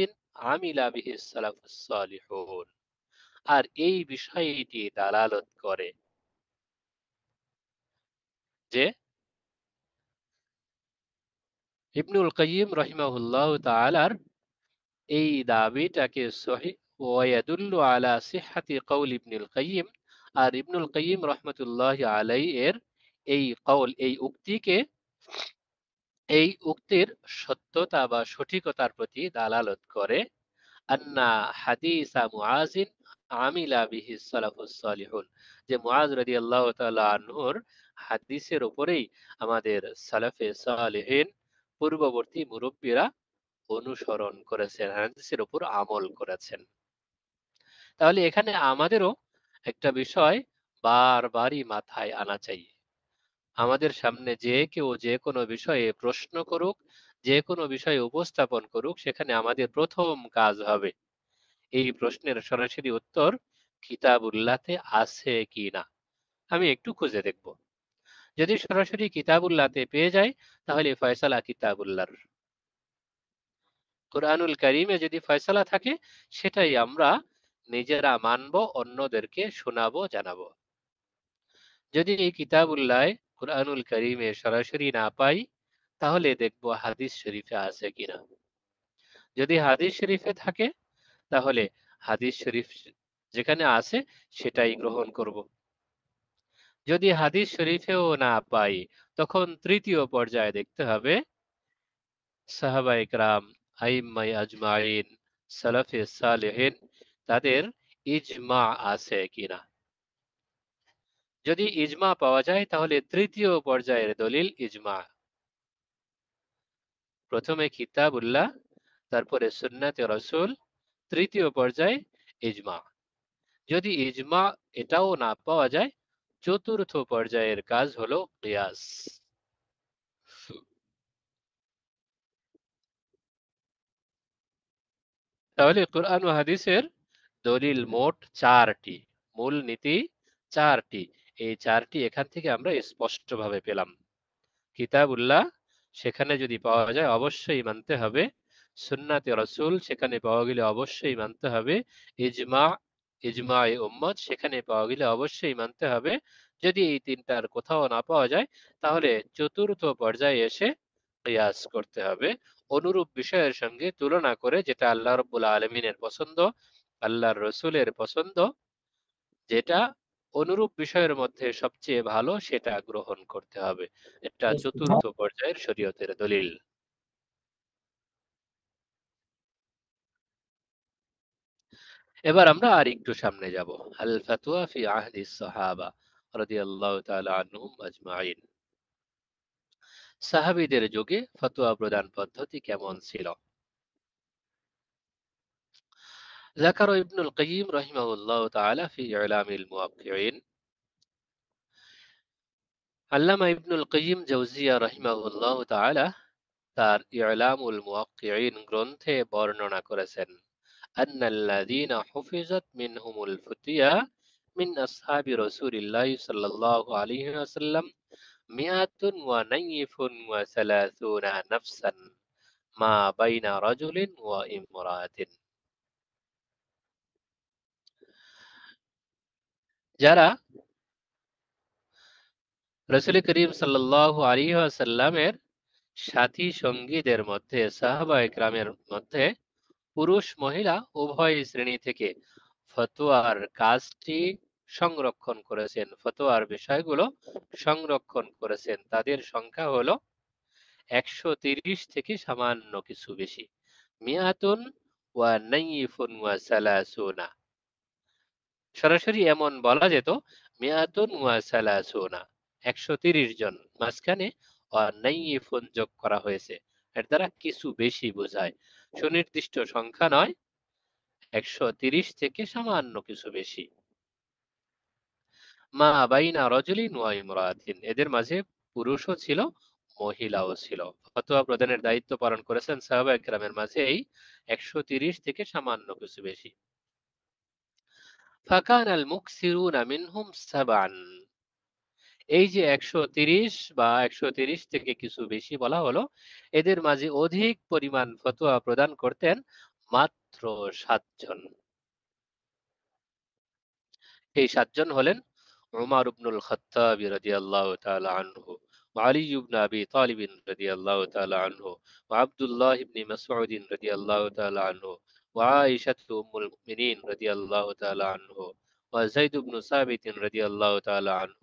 عمل به السلف الصالحون, আর এই বিষয়টি দালালত করে যে ইবনুল কাইয়িম রাহিমাহুল্লাহ তাআলার এই দাবিটাকে সহিহ, ওয়ায়াদুল্লু আলা সিহহাতি কওল ইবনুল কাইয়িম, আর ইবনুল কাইয়িম রাহমাতুল্লাহি আলাইহি এর এই কওল, এই উক্তিকে, এই উক্তির সত্যতা বা সঠিকতার প্রতি দালালত করে। আন্না হাদিসা মুআযিন আমিলা বিহি সালাফুস সালিহুন, যে মুআজ রাদিয়াল্লাহু তাআলা আনহুর হাদিসের উপরেই আমাদের সালাফে সালেহিন পূর্ববর্তী মুরব্বীরা অনুসরণ করেছেন, হাদিসের উপর আমল করেছেন। তাহলে এখানে আমাদেরও একটা বিষয় বারবারই মাথায় আনা চাই। আমাদের সামনে যে কেউ যে কোনো বিষয়ে প্রশ্ন করুক, যে কোনো বিষয়ে উপস্থাপন করুক, সেখানে আমাদের প্রথম কাজ হবে এই প্রশ্নের সরাসরি উত্তর কিতাবুল্লাহতে আছে কি না আমি একটু খুঁজে দেখব। যদি সরাসরি কিতাবুল্লাহতে পেয়ে যাই তাহলে ফয়সালা কিতাবুল্লাহর। কোরআনুল কারীমে যদি ফয়সালা থাকে সেটাই আমরা নিজেরা মানব, অন্যদেরকে শোনাবো, জানাবো। যদি এই কিতাবুল্লাহ কোরআনুল কারীমে সরাসরি না পাই তাহলে দেখব হাদিস শরীফে আছে কিনা। যদি হাদিস শরীফে থাকে তাহলে হাদিস শরীফ যেখানে আছে সেটাই গ্রহণ করব। যদি হাদিস শরীফেও না পাই তখন তৃতীয় পর্যায়ে দেখতে হবে সাহাবায়ে কেরাম, আইম্মাই আজমাইন, সালাফে সালেহিন তাদের ইজমা আছে কিনা। যদি ইজমা পাওয়া যায় তাহলে তৃতীয় পর্যায়ের দলিল ইজমা। প্রথমে কিতাবুল্লাহ, তারপরে সুন্নাতে রাসূল, তৃতীয় পর্যায়ে ইজমা। যদি ইজমা এটাও না পাওয়া যায় চতুর্থ পর্যায়ের কাজ হলো কিয়াস। তাহলে কোরআন ও হাদিসের দলিল মোট চারটি, মূল নীতি চারটি। এই চারটি এখান থেকে আমরা স্পষ্টভাবে পেলাম। কিতাবুল্লাহ সেখানে যদি পাওয়া যায় অবশ্যই মানতে হবে, সুন্নাতে রাসূল সেখানে পাওয়া গেলে অবশ্যই মানতে হবে, ইজমা, ইজমায়ে উম্মত সেখানে পাওয়া গেলে অবশ্যই মানতে হবে। যদি এই তিনটার কোথাও না পাওয়া যায় তাহলে চতুর্থ পর্যায়ে এসে কিয়াস করতে হবে, অনুরূপ বিষয়ের সঙ্গে তুলনা করে, যেটা আল্লাহ রাব্বুল আলামিনের পছন্দ, আল্লাহর রসুলের পছন্দ, যেটা অনুরূপ বিষয়ের মধ্যে সবচেয়ে ভালো সেটা গ্রহণ করতে হবে। এটা চতুর্থ পর্যায়ের শরীয়তের দলিল। এবার আমরা আর একটু সামনে যাব। আল ফাতওয়া ফি আহদি সাহাবা রাদিয়াল্লাহু তাআলা আনহুম আজমাইন। সাহাবীদের যুগে ফতোয়া প্রদান পদ্ধতি কেমন ছিল? ذكر ابن القيم رحمه الله تعالى في إعلام الموقعين। আল্লামা ইবনুল কাইয়িম জাওজিয়া রাহিমাহুল্লাহ তাআলা তার ইলামুল মুওয়াক্কিঈন গ্রন্থে বর্ণনা করেছেন আন্নাল্লাযীনা হুফিজাত মিনহুমুল ফুতিয়া মিন আসহাবি রাসূলিল্লাহ সাল্লাল্লাহু আলাইহি ওয়াসাল্লাম মিআতুন ওয়া নাইফুন ওয়া সালাসুনা নাফসান মা বাইনা রাজুলিন ওয়া ইমরাতিন। যারা রাসূল করিম সাল্লাল্লাহু আলাইহি ওয়াসাল্লামের সাথী সঙ্গীদের মধ্যে, সাহাবায়ে কেরামের মধ্যে পুরুষ মহিলা উভয় শ্রেণী থেকে ফতোয়ার কাজটি সংরক্ষণ করেছেন, ফতোয়ার বিষয়গুলো সংরক্ষণ করেছেন, তাদের সংখ্যা হলো 130 থেকে সামান্য কিছু বেশি। মিয়াতুন ওয়া নাইফুন ওয়া সালাসুনা, সরাসরি এমন বলা যেত মিয়াতুন ওয়া সালাসুনা, 130 জন, মাঝখানে ওয়া নাইফুন যোগ করা হয়েছে, এর দ্বারা কিছু বেশি বোঝায়, সুনির্দিষ্ট সংখ্যা নয়, 130 থেকে সামান্য কিছু বেশি। মা বাইনা রজুলিন ওয়া ইমরাতিন, এদের মাঝে পুরুষও ছিল মহিলাও ছিল। ফতোয়া প্রদানের দায়িত্ব পালন করেছেন সাহাবায়ে কেরামের মাঝে এই 130 থেকে সামান্য কিছু বেশি। ফাকান আল মুকসিরুনা মিনহুম সাবআন, এই যে 130 বা 130 থেকে কিছু বেশি বলা হলো, এদের মাঝে অধিক পরিমাণ ফতোয়া প্রদান করতেন মাত্র 7 জন। এই 7 জন হলেন উমর ইবনুল খাত্তাব রাদিয়াল্লাহু তাআলা আনহু, আলী ইবনে আবি তালিব রাদিয়াল্লাহু তাআলা আনহু, আব্দুল্লাহ ইবনে মাসউদ রাদিয়াল্লাহু তাআলা আনহু, আয়েশা উম্মুল মুমিনিন রাদিয়াল্লাহু তাআলা আনহু, وزيد بن ثابت رضي الله تعالى عنه،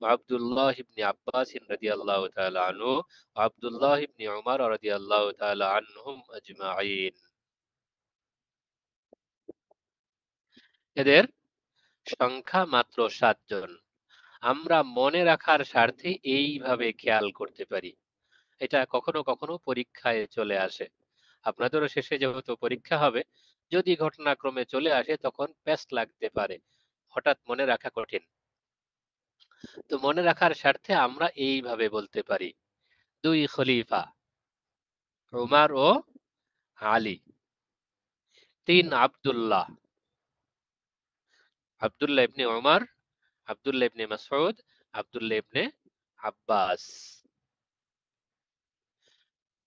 وعبد الله بن عباس رضي الله تعالى عنه، وعبد الله بن عمر رضي الله تعالى عنهم أجمعين। এদের সংখ্যা মাত্র 7 জন। আমরা মনে রাখার স্বার্থে এইভাবে খেয়াল করতে পারি। এটা কখনো কখনো পরীক্ষায় চলে আসে। আপনাদেরও শেষে যেহেতু পরীক্ষা হবে, যদি ঘটনাক্রমে চলে আসে তখন প্যাচ লাগতে পারে, হঠাৎ মনে রাখা কঠিন। তো মনে রাখার স্বার্থে আমরা এইভাবে বলতে পারি, 2 খলিফা, উমার ও আলী। 3 আব্দুল্লাহ, আব্দুল্লাহ ইবনে উমার, আব্দুল্লাহ ইবনে মাসউদ, আব্দুল্লাহ ইবনে আব্বাস।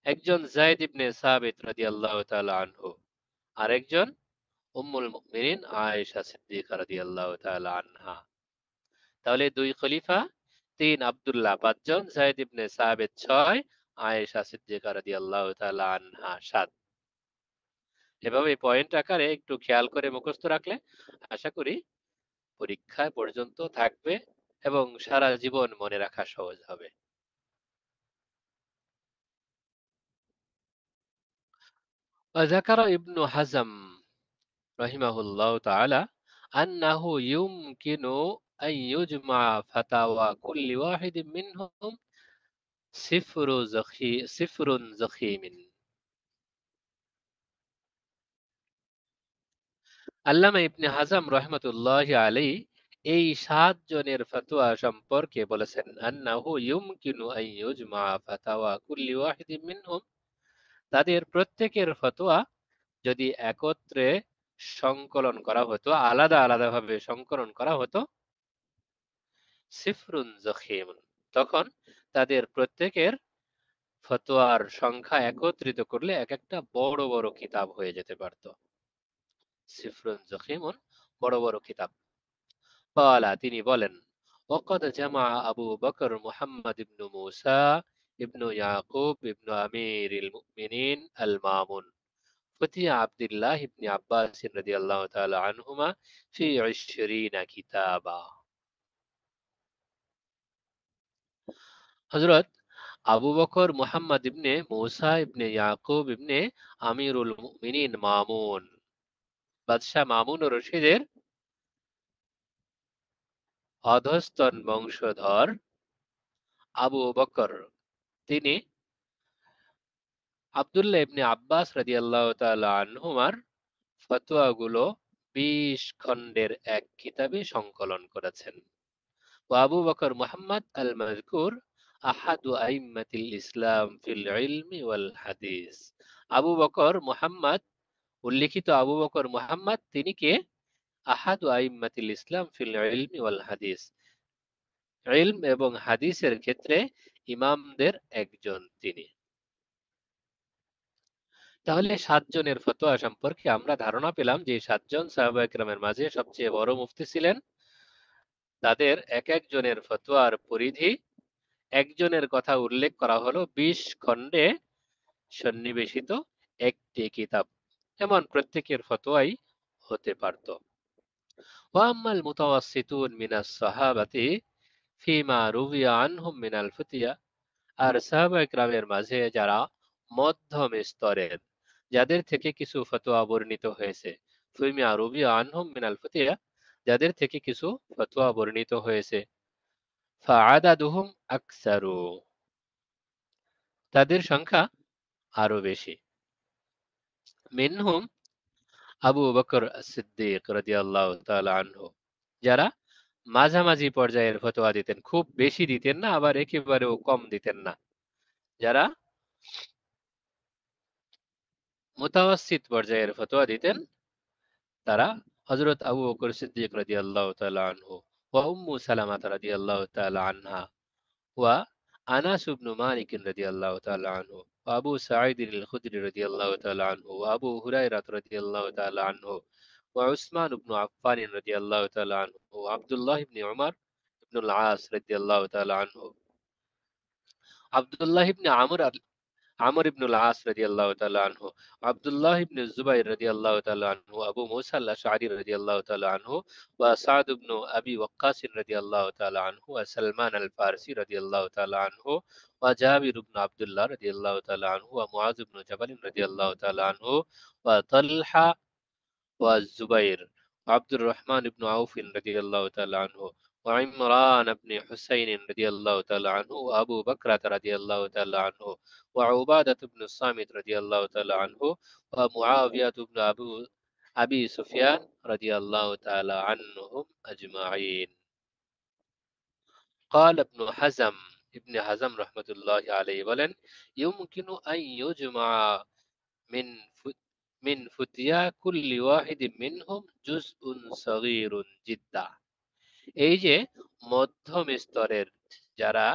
একজন যায়েদ ইবনে সাবিত রাদিয়াল্লাহু তাআলা আনহু, আরেকজন উম্মুল মুমিনিন আয়েশা সিদ্দিকা রাদিয়াল্লাহু তাআলা আনহা। তাহলে 2 খলিফা, 3 আব্দুল্লাহ, 5 জন, যায়েদ ইবনে সাবিত 6, আয়েশা সিদ্দিকা রাদিয়াল্লাহু তাআলা আনহা 7। এভাবে পয়েন্ট আকারে একটু খেয়াল করে মুখস্থ রাখলে আশা করি পরীক্ষায় পর্যন্ত থাকবে এবং সারা জীবন মনে রাখা সহজ হবে। وذكر ابن حزم رحمه الله تعالى أنه يمكن أن يجمع فتاوى كل واحد منهم صفر زخيم। আল্লামা ইবনে হাজাম রহমতুল্লাহ আলাই এই 7 জনের ফতোয়া সম্পর্কে বলেছেন, আন্নাহু ইউমকিনু আন ইউজমা ফাতাওয়া কুল্লি ওয়াহিদিন মিনহুম, তাদের প্রত্যেকের ফতোয়া যদি একত্রে সংকলন করা হতো, আলাদা আলাদাভাবে সংকলন করা হতো, সিফরুন জখিমুন, তখন তাদের প্রত্যেকের ফতোয়ার সংখ্যা একত্রিত করলে এক একটা বড় বড় কিতাব হয়ে যেতে পারত। সিফরুন জখিমুন, বড় বড় কিতাব। ক্বালা, তিনি বলেন, ওয়াকাদ জামা আবু বকর মুহাম্মদ ইবনু মুসা ইবনু ইয়াকুব ইবনু আমিরিল মুমিনিন আল মামুন فتي عبد الله بن عباس رضي الله تعالى عنهما في 20 كتابا। হযরত আবু বকর মুহাম্মদ ইবনে মুসা ইবনে ইয়াকুব ইবনে আমিরুল মুমিনিন মামুন, বাদশাহ মামুন ও রশিদের অধস্তন বংশধর আবু বকর, তিনি আব্দুল্লাহ ইবনে আব্বাস রাদিয়াল্লাহু তাআলা আনহুমার ফতোয়াগুলো 20 খণ্ডের এক কিতাবে সংকলন করেছেন। আবু বকর মুহাম্মদ আল মাযকুর আহাদু আইম্মাতিল ইসলাম ফিল ইলমি ওয়াল হাদিস। আবু বকর মুহাম্মদ, উল্লিখিত আবু বকর মুহাম্মদ, তিনি কে? আহাদু আইম্মাতিল ইসলাম ফিল ইলমি ওয়াল হাদিস, ইলম এবং হাদিসের ক্ষেত্রে ইমামদের একজন তিনি। তাহলে 7 জনের ফতোয়া সম্পর্কে আমরা ধারণা পেলাম যে 7 জন সাহাবায়ে কেরামের মাঝে সবচেয়ে বড় মুফতি ছিলেন। তাদের এক একজনের ফতোয়ার পরিধি, একজনের কথা উল্লেখ করা হলো 20 খণ্ডে সন্নিবেশিত একটি কিতাব, এমন প্রত্যেকের ফতোয়াই হতে পারত। ওয়াম্মাল মুতাওয়াসসিতুন মিনাস সাহাবাতি ফিমা রুবিয়া আনহুম মিনাল ফুতিয়া, আর সাহাবায়ে কেরামের মাঝে যারা মধ্যম স্তরের, যাদের থেকে কিছু ফতোয়া বর্ণিত হয়েছে, ফিমা রুবিয়া আনহুম মিনাল ফুতিয়া, যাদের থেকে কিছু ফতোয়া বর্ণিত হয়েছে, ফাআদাদুহুম আকসারু, তাদের সংখ্যা আরো বেশি। মিনহুম আবু বকর সিদ্দিক রাদিয়াল্লাহু তাআলা আনহু, যারা মাঝামাঝি পর্যায়ের ফতোয়া দিতেন, খুব বেশি দিতেন না, আবার একেবারেও কম দিতেন না, যারা মুতাওয়াসসিত পর্যায়ের ফতোয়া দিতেন, তারা হযরত আবু বকর সিদ্দিক রাদিয়াল্লাহু তাআলা আনহু ওয়া উম্মু সালামা রাদিয়াল্লাহু তাআলা আনহা ওয়া আনাস ইবনে মালিক রাদিয়াল্লাহু তাআলা আনহু ওয়া আবু সাঈদ আল-খুদরি রাদিয়াল্লাহু তাআলা আনহু ওয়া আবু হুরায়রা রাদিয়াল্লাহু তাআলা আনহু ওয়া উসমান ইবনে আফফান রাদিয়াল্লাহু তাআলা আনহু ওয়া আব্দুল্লাহ ইবনে উমর ইবনে আল-আস রাদিয়াল্লাহু তাআলা আনহু, আব্দুল্লাহ ইবনে আমর ইবনে আল-আস রাদিয়াল্লাহু তাআলা আনহু, আব্দুল্লাহ ইবনে জুবাইর রাদিয়াল্লাহু তাআলা আনহু, আবু মুসা আল-আশআরী রাদিয়াল্লাহু তাআলা আনহু ওয়া সাদ ইবনে আবি ওয়াক্কাস রাদিয়াল্লাহু তাআলা আনহু ওয়া সালমান আল-ফারসি রাদিয়াল্লাহু তাআলা আনহু ওয়া জাবির ইবনে আব্দুল্লাহ রাদিয়াল্লাহু তাআলা আনহু ওয়া মুআজ ইবনে জাবাল রাদিয়াল্লাহু তাআলা আনহু ওয়া তালহা ওয়া জুবাইর عبد الرحمن بن عوف رضي الله تعالى عنه وعمران بن حسين رضي الله تعالى عنه وأبو بكرة رضي الله تعالى عنه وعبادة بن الصامت رضي الله تعالى عنه ومعاوية بن أبي سفيان رضي الله تعالى عنهم أجمعين قال ابن حزم رحمة الله عليه বলেন يمكن أن يجمع من من فتيا كل واحد منهم جزء صغير جدا এই যে মধ্যম স্তরের যারা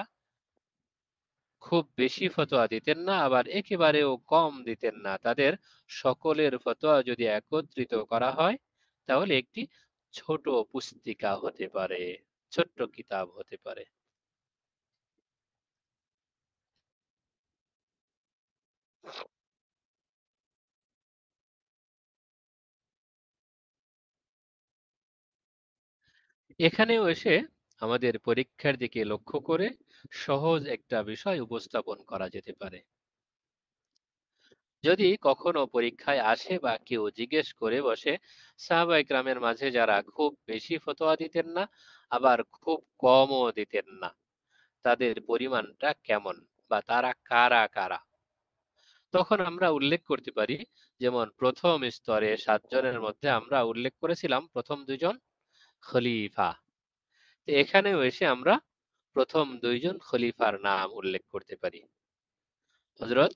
খুব বেশি ফতোয়া দিতেন না আবার একেবারেও কম দিতেন না তাদের সকলের ফতোয়া যদি একত্রিত করা হয় তাহলে একটি ছোট পুস্তিকা হতে পারে ছোট্ট কিতাব হতে পারে এখানেও এসে আমাদের পরীক্ষার দিকে লক্ষ্য করে সহজ একটা বিষয় উপস্থাপন করা যেতে পারে যদি কখনো পরীক্ষায় আসে বা কেউ জিজ্ঞেস করে বসে সাহাবায়ে কেরামের মাঝে যারা খুব বেশি ফতোয়া দিতেন না আবার খুব কমও দিতেন না তাদের পরিমাণটা কেমন বা তারা কারা কারা তখন আমরা উল্লেখ করতে পারি যেমন প্রথম স্তরে 7 জনের মধ্যে আমরা উল্লেখ করেছিলাম প্রথম দুজন খলিফা তো এখানেও এসে আমরা প্রথম দুইজন খলিফার নাম উল্লেখ করতে পারি হযরত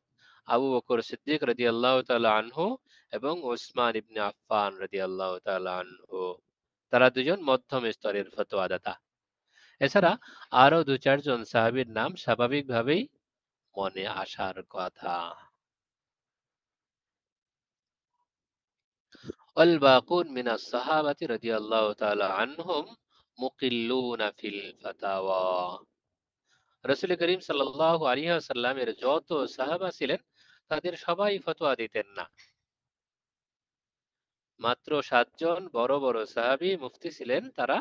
আবু বকর সিদ্দিক রাদিয়াল্লাহু তাআলা আনহু এবং ওসমান ইবনে আফফান রাদিয়াল্লাহু তাআলা আনহু তারা দুজন মধ্যম স্তরের ফতোয়াদাতা এছাড়া আরো 2-4 জন সাহাবীর নাম স্বাভাবিকভাবেই মনে আসার কথা والباقون من الصحابة رضي الله تعالى عنهم مقلون في الفتاوى রাসূল করিম সাল্লাল্লাহু আলাইহি ওয়াসাল্লামের যত সাহাবা ছিলেন তাদের সবাই ফতোয়া দিতেন না মাত্র 7 জন বড় বড় সাহাবী মুফতি ছিলেন তারা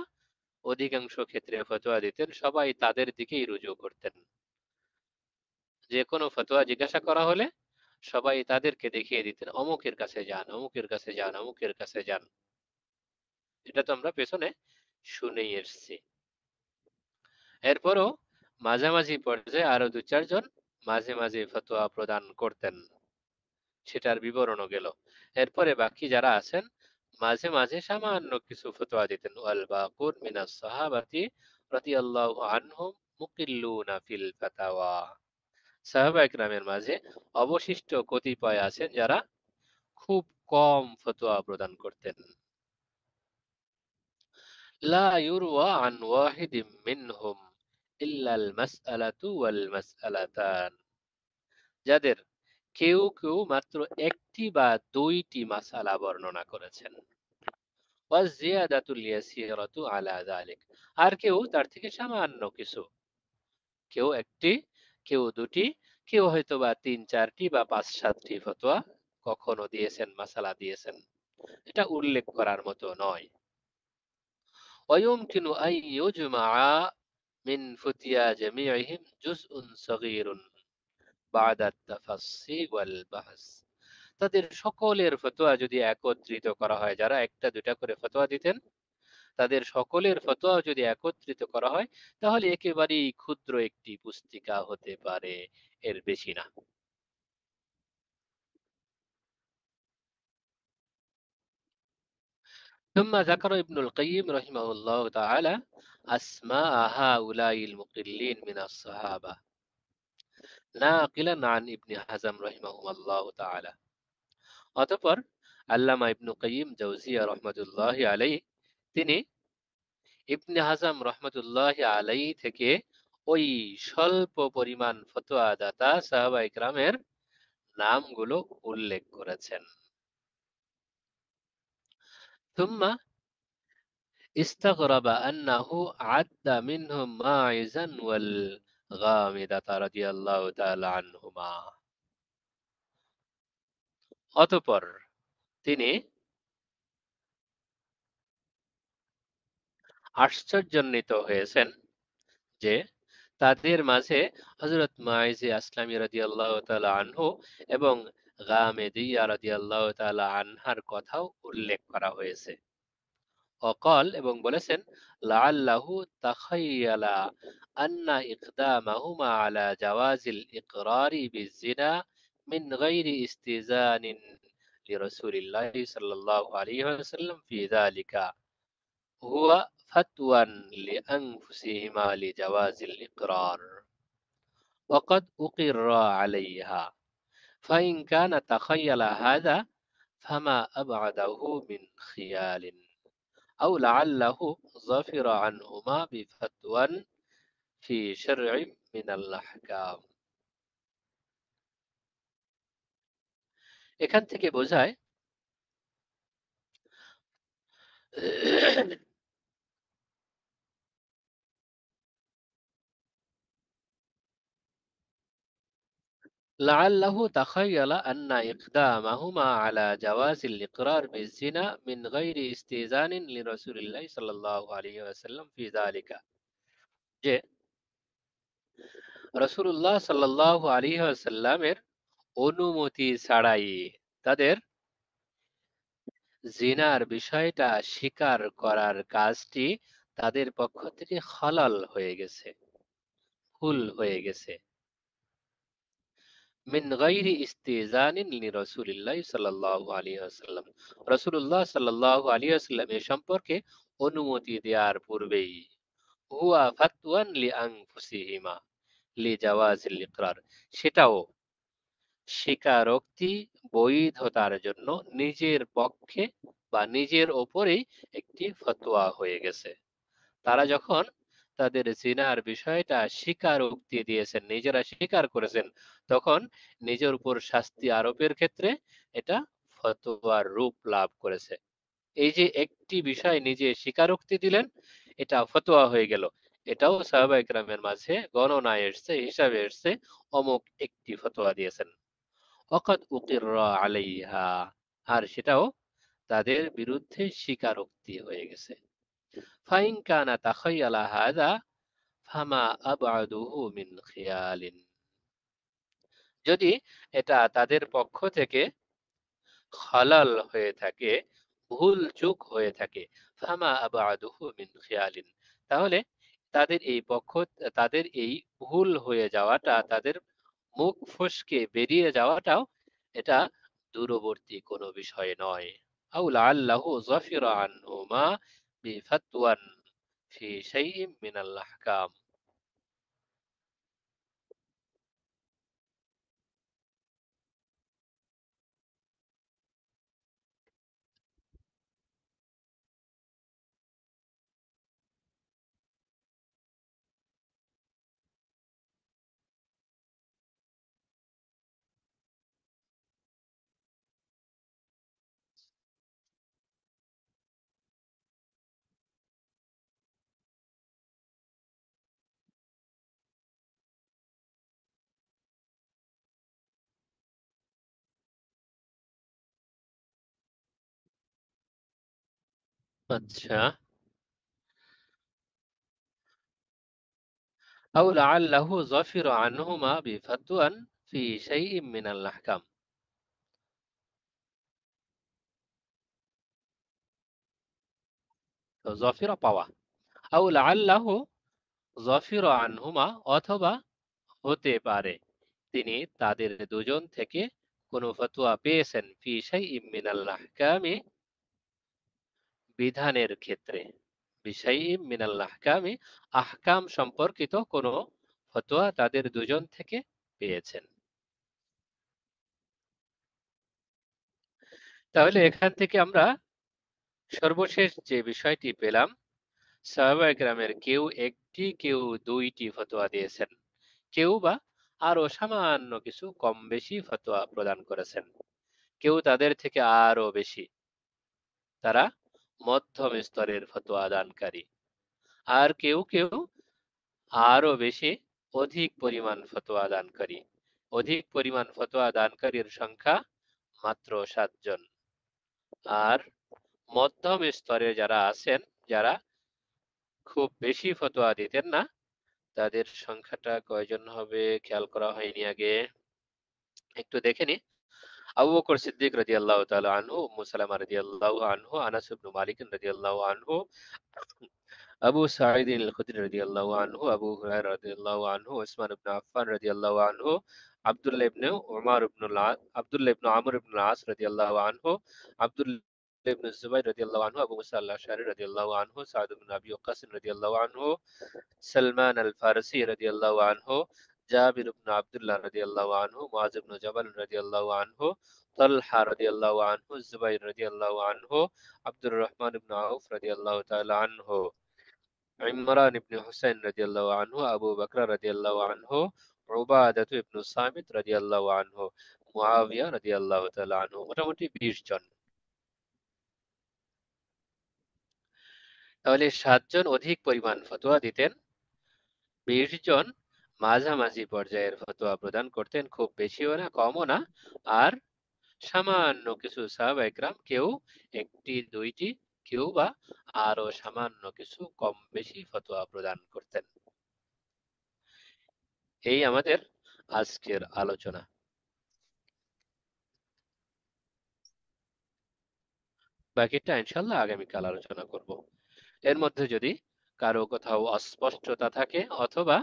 অধিকাংশ ক্ষেত্রে ফতোয়া দিতেন সবাই তাদের দিকেই রুজু করতেন যে কোনো ফতোয়া জিজ্ঞাসা করা হলে সবাই তাদেরকে দেখিয়ে দিতেন অমুকের কাছে যান অমুকের কাছে যান অমুকের কাছে যান এটা তো আমরা পেছনে শুনেই এসেছি এরপরও মাঝামাঝি পর্যায়ে আরো 2-4 জন মাঝে মাঝে ফতোয়া প্রদান করতেন সেটার বিবরণও গেল এরপরে বাকি যারা আছেন মাঝে মাঝে সামান্য কিছু ফতোয়া দিতেন ওয়াল বাকুর মিনাস সাহাবাতি রাদিয়াল্লাহু আনহুম মুকিল্লুনা ফিল ফাতাওয়া সাহাবায়ে কেরামের মাঝে অবশিষ্ট কতিপয় আছেন যারা খুব কম ফতোয়া প্রদান করতেন লা ইউরওয়া আন ওয়াহিদিম মিনহুম ইল্লাল মাসআলাতু ওয়াল মাসআলাতান যাদের কেউ কেউ মাত্র একটি বা দুইটি মাসালা বর্ণনা করেছেন ওয়াজিয়াদাতুল ইয়াসিরাতু আলা যালিক আর কেউ তার থেকে সামান্য কিছু কেউ একটি কেউ দুটি কেউ হয়তো বা 3-4টি বা 5-7টি ফতোয়া কখনো দিয়েছেন মাসালা দিয়েছেন এটা উল্লেখ করার মতো নয় ويمكن أن يجمع من فتيا جميعهم جزء صغير بعد التفصي والبحث তাদের সকলের ফতোয়া যদি একত্রিত করা হয় যারা একটা দুটা করে ফতোয়া দিতেন তাদের সকলের ফতোয়া যদি একত্রিত করা হয় তাহলে একেবারেই ক্ষুদ্র একটি পুস্তিকা হতে পারে এর বেশি না ثم ذكر ابن القيم رحمه الله تعالى أسماء هؤلاء المقلين من الصحابة ناقلا عن ابن حزم رحمه الله تعالى অতঃপর আল্লামা ইবনে কাইয়িম জাওজিয়া রাহমাতুল্লাহি আলাইহি তিনি ইবনে হাজাম রহমতুল্লাহ আলাইহি থেকে ওই স্বল্প পরিমাণ ফতোয়া দাতা সাহাবায়ে কেরামের নামগুলো উল্লেখ করেছেন ثم استغرب أنه عد منهم ماعزا والغامدة رضي الله تعالى عنهما অতঃপর তিনি আশ্চর্যান্বিত হয়েছেন যে তাদের মাঝে হযরত মাইজে আসলামী রাদিয়াল্লাহু তাআলা আনহু এবং গামেদিয়া রাদিয়াল্লাহু তাআলা আনহার কথাও উল্লেখ করা হয়েছে অকাল এবং বলেছেন লাআল্লাহু তাখায়্যালা আন্না ইকদামাহুমা আলা জাওয়াজিল ইকরারি বিজিনা মিন গায়রি ইস্তিজানিন লিরাসূলিল্লাহি সাল্লাল্লাহু আলাইহি ওয়াসাল্লাম ফি যালিকা হুয়া ফাতওয়ান লিআনফুসিহিমা লিজাওয়াজিল ইকরার وقد أقر عليها فإن كان تخيل هذا فما أبعده من خيال أو لعله ظفر عنهما بفتوى في شرع من الأحكام এখান থেকে বোঝায় لعله تخيل أن إقدامهما على جواز الإقرار بالزنا من غير استئذان لرسول الله صلى الله عليه وسلم في ذلك যে রাসূলুল্লাহ সাল্লাল্লাহু আলাইহি ওয়াসাল্লামের অনুমতি ছাড়াই তাদের জিনার বিষয়টা স্বীকার করার কাজটি তাদের পক্ষ থেকে হালাল হয়ে গেছে, ভুল হয়ে গেছে। মিন গায়রি ইস্তিজানিন লিরাসূলিল্লাহি সাল্লাল্লাহু আলাইহি ওয়াসাল্লাম, রাসূলুল্লাহ সাল্লাল্লাহু আলাইহি ওয়াসাল্লাম এ সম্পর্কে অনুমতি দেওয়ার পূর্বেই হুয়া ফাতওয়ান লিআনফুসিহিমা লিজাওয়াজিল ইকরার, সেটাও স্বীকারোক্তি বৈধতার জন্য নিজের পক্ষে বা নিজের ওপরেই একটি ফতোয়া হয়ে গেছে। তারা যখন তাদের জিনার বিষয়টা স্বীকারোক্তি দিয়েছেন, নিজেরা স্বীকার করেছেন, তখন নিজের উপর শাস্তি আরোপের ক্ষেত্রে এটা ফতোয়ার রূপ লাভ করেছে। এই যে একটি বিষয় নিজে স্বীকারোক্তি দিলেন, এটা ফতোয়া হয়ে গেল, এটাও সাহাবা ইকরামের মাঝে গণনায় এসছে, হিসাবে এসছে, অমুক একটি ফতোয়া দিয়েছেন। ওয়াকাদ উকিররা আলাইহা, আর সেটাও তাদের বিরুদ্ধে স্বীকারোক্তি হয়ে গেছে। ফাইন কানা তাখায়্যালা হাযা ফামা আবআদুহু মিন খিয়ালিন, যদি এটা তাদের পক্ষ থেকে হালাল হয়ে থাকে, ভুল চুক হয়ে থাকে, ফামা আবআদুহু মিন খিয়ালিন, তাহলে তাদের এই ভুল হয়ে যাওয়াটা, তাদের মুখ ফসকে বেরিয়ে যাওয়াটাও এটা দূরবর্তী কোনো বিষয় নয়। আও লাআল্লাহু যাফিরা আনহুমা বিফাতওয়ান ফি শাইইন মিনাল আহকাম। আচ্ছা, আও লাআল্লাহু যাফিরা আনহুমা বিফাতওয়ান ফি শাইইন মিনাল আহকাম, তো যাফিরা পাওয়া, আও লাআল্লাহু যাফিরা আনহুমা, অথবা হতে পারে তিনি তাদের দুজন থেকে কোনো ফতোয়া পেয়েছেন, ফি শাইইন মিনাল আহকামি, বিধানের ক্ষেত্রে, বিশাইইন মিনাল আহকামি, আহকাম সম্পর্কিত কোনো ফতোয়া তাদের দুজন থেকে পেয়েছেন। তাহলে এখান থেকে আমরা সর্বশেষ যে বিষয়টি পেলাম, সাহাবা একরামের কেউ একটি, কেউ দুইটি ফতোয়া দিয়েছেন, কেউ বা আরো সামান্য কিছু কম বেশি ফতোয়া প্রদান করেছেন, কেউ তাদের থেকে আরো বেশি, তারা মধ্যম স্তরের ফতোয়া দানকারী, আর কেউ কেউ আরো বেশি, অধিক পরিমাণ ফতোয়া দানকারী। অধিক পরিমাণ ফতোয়া দানকারীর সংখ্যা মাত্র 7 জন, আর মধ্যম স্তরে যারা আছেন, যারা খুব বেশি ফতোয়া দিতেন না, তাদের সংখ্যাটা কয়জন হবে খেয়াল করা হয়নি আগে, একটু দেখে নি। আবু বকর সিদ্দিক রাদিয়াল্লাহু তাআলা আনহু, উম্মু সালামা রাদিয়াল্লাহু আনহু, আনাস ইবনে মালিক রাদিয়াল্লাহু আনহু, আবু সাঈদ আল খুদরি রাদিয়াল্লাহু আনহু, আবু হুরায়রা রাদিয়াল্লাহু আনহু, উসমান ইবনে আফফান রাদিয়াল্লাহু আনহু, আব্দুল্লাহ ইবনে উমর ইবনে আব্দুল্লাহ ইবনে আমর ইবনে আস রাদিয়াল্লাহু আনহু, আব্দুল্লাহ ইবনে জুবাইর রাদিয়াল্লাহু আনহু, আবু মুসা আল আশআরী রাদিয়াল্লাহু আনহু, সাদ ইবনে আবি ওয়াক্কাস রাদিয়াল্লাহু আনহু, সালমান আল ফারসি রাদিয়াল্লাহু আনহু, জাবির ইবনে আব্দুল্লাহ রাদিয়াল্লাহু আনহু, মুআজ ইবনে জাবাল রাদিয়াল্লাহু আনহু, তালহা রাদিয়াল্লাহু আনহু, জুবাইর রাদিয়াল্লাহু আনহু, আব্দুর রহমান ইবনে আউফ রাদিয়াল্লাহু তাআলা আনহু, ইমরান ইবনে হুসাইন রাদিয়াল্লাহু আনহু, আবু বকর রাদিয়াল্লাহু আনহু, উবাদাতু ইবনে সামিত রাদিয়াল্লাহু আনহু, মুআবিয়া রাদিয়াল্লাহু তাআলা আনহু। মোটামুটি 20 জন। তাহলে 7 জন অধিক পরিমাণ ফতোয়া দিতেন, 20 জন মাঝামাঝি পর্যায়ের ফতোয়া প্রদান করতেন, খুব বেশিও না কমও না। আর সামান্য কিছু সাহাবায়ে কেরাম, কেউ একটি দুইটি, কেউ বা আরো সামান্য কিছু কম বেশি ফতোয়া প্রদান করতেন। এই আমাদের আজকের আলোচনা। বাকিটা ইনশাল্লাহ আগামীকাল আলোচনা করব। এর মধ্যে যদি কারো কোথাও অস্পষ্টতা থাকে অথবা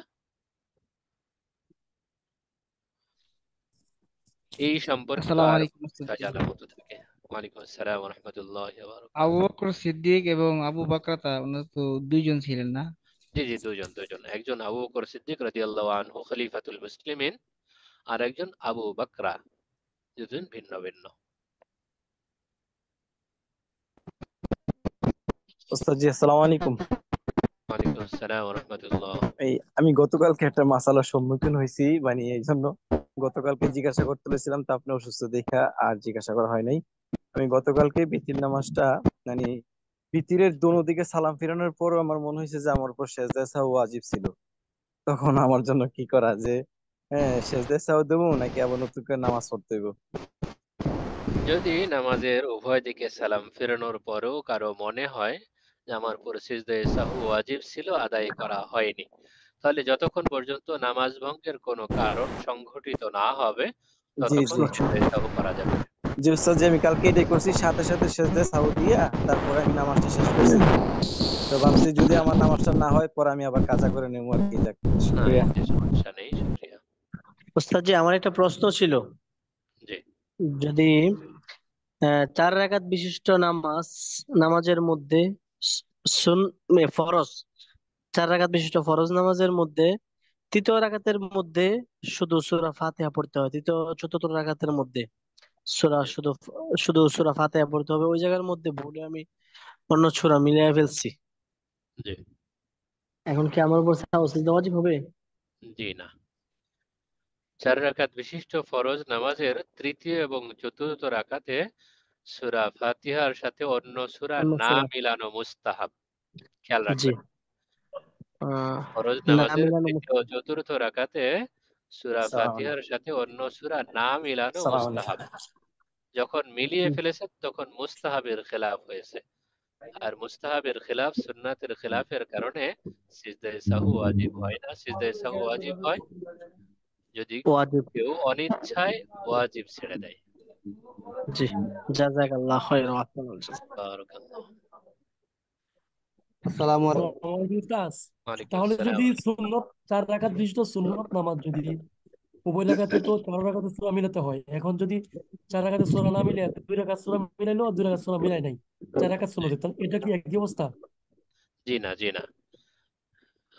এই সম্পর্কিত আসসালামু আর আলাইকুম কোনো কথা ওস্তাদ। জানার মতো থাকে। ওয়ালাইকুম আসসালাম ওয়া রাহমাতুল্লাহি ওয়া আবু বারাকাতুহু। বকর সিদ্দিক এবং আবু বাকরাতা ওনারা তো দুইজন ছিলেন না? জি জি, দুজন। একজন আবু বকর সিদ্দিক রাদিয়াল্লাহু আনহু খলিফাতুল মুসলিমিন, আর একজন আবু বকরা, দুজন ভিন্ন ভিন্ন। ওস্তাদ জি, আসসালামু আলাইকুম। ওয়ালাইকুম আসসালাম ওয়া রাহমাতুল্লাহ। এই আমি গতকালকে একটা মাসালার সম্মুখীন হয়েছি, মানে এই জন্য গতকালকে জিজ্ঞাসা করতে বলেছিলাম, তা আপনি অসুস্থ দেখা আর জিজ্ঞাসা করা হয় নাই। আমি গতকালকে বিতির নামাজটা, মানে বিতিরের দোনো দিকে সালাম ফিরানোর পর আমার মনে হয়েছে যে আমার উপর সেজদা সাহু ওয়াজিব ছিল। তখন আমার জন্য কি করা, যে হ্যাঁ সেজদা সাহু দেবো নাকি আবার নতুন করে নামাজ পড়তে হইব? যদি নামাজের উভয় দিকে সালাম ফেরানোর পরেও কারো মনে হয় যে আমার উপর সিজদায়ে সাহু ওয়াজিব ছিল, আদায় করা হয়নি, তাহলে যতক্ষণ পর্যন্ত নামাজ ভঙ্গের কোনো কারণ সংঘটিত না হবে জি ততক্ষণ জি সিজদায়ে সাহু করা যাবে। জি উস্তাদ জি, আমি কালকে এটাই করছি, সাথে সাথে সেজদা সাহু দিয়া তারপরে আমি নামাজটা শেষ করছি। তো ভাবছি যদি আমার নামাজটা না হয় পরে আমি আবার কাজা করে নেবো আর কি। যাক, না, শুক্রিয়া। এতে সমস্যা নেই। শুকরিয়া। ওস্তাদ জি, আমার একটা প্রশ্ন ছিল। জি যদি 4 রাকাত বিশিষ্ট নামাজের মধ্যে স- সুন ফরজ, 4 রাকাত বিশিষ্ট ফরজ নামাজের মধ্যে তৃতীয় রাকাতের মধ্যে শুধু সূরা ফাতিহা পড়তে হয়, তৃতীয় চতুর্থ রাকাতের মধ্যে সূরা জি শুধু শুধু সূরা ফাতিহা পড়তে হবে, ওই জায়গার মধ্যে ভুলে আমি অন্য সূরা মিলিয়ে ফেলছি। জি এখন কি আমার উপর সাহস ওয়াজিব হবে? জি না, 4 রাকাত বিশিষ্ট ফরজ নামাজের তৃতীয় এবং চতুর্থ রাকাতে সূরা ফাতিহার সাথে অন্য সূরা অন্য না সূরা, মিলানো মুস্তাহাব। খেয়াল জি। রাখবেন, আহ ফরজ না নামাজের মিলানো তৃতীয় ও চতুর্থ রাকাতে সূরা আসসালামু ফাতিহার আলাইকুম। সাথে অন্য সূরা না মিলানো আসসালামু মুস্তাহাব। আলাইকুম। যখন মিলিয়ে ফেলেছেন তখন মুস্তাহাবের খেলাফ হয়েছে, আর মুস্তাহাবের খেলাফ সুন্নাতের খেলাফের কারণে সিজদায়ে সাহু ওয়াজিব হয় না। সিজদায়ে সাহু ওয়াজিব হয় যদি ওয়াজিব, কেউ অনিচ্ছায় ওয়াজিব ছেড়ে দেয়। জি। জাযাকাল্লাহ খায়রা ওয়া আহসানুল জাযা। বারাকাল্লাহ। আসসালামু আলাইকুম। আসসালামু আলাইকুম উস্তাজ। ওয়ালাইকুম তাহলে আসসালাম। যদি সুন্নত 4 রাকাত বিশিষ্ট সুন্নত নামাজ, যদি উভয় রাকাতে তো 4 রাকাতে সূরা মিলাতে হয়, এখন যদি 4 রাকাতে সূরা না মিলে 2 রাকাত সূরা মিলাইলো আর 2 রাকাত সূরা মিলাই নাই, 4 রাকাত সুন্নত, তাহলে এটা কি একই অবস্থা? জি না, জি না,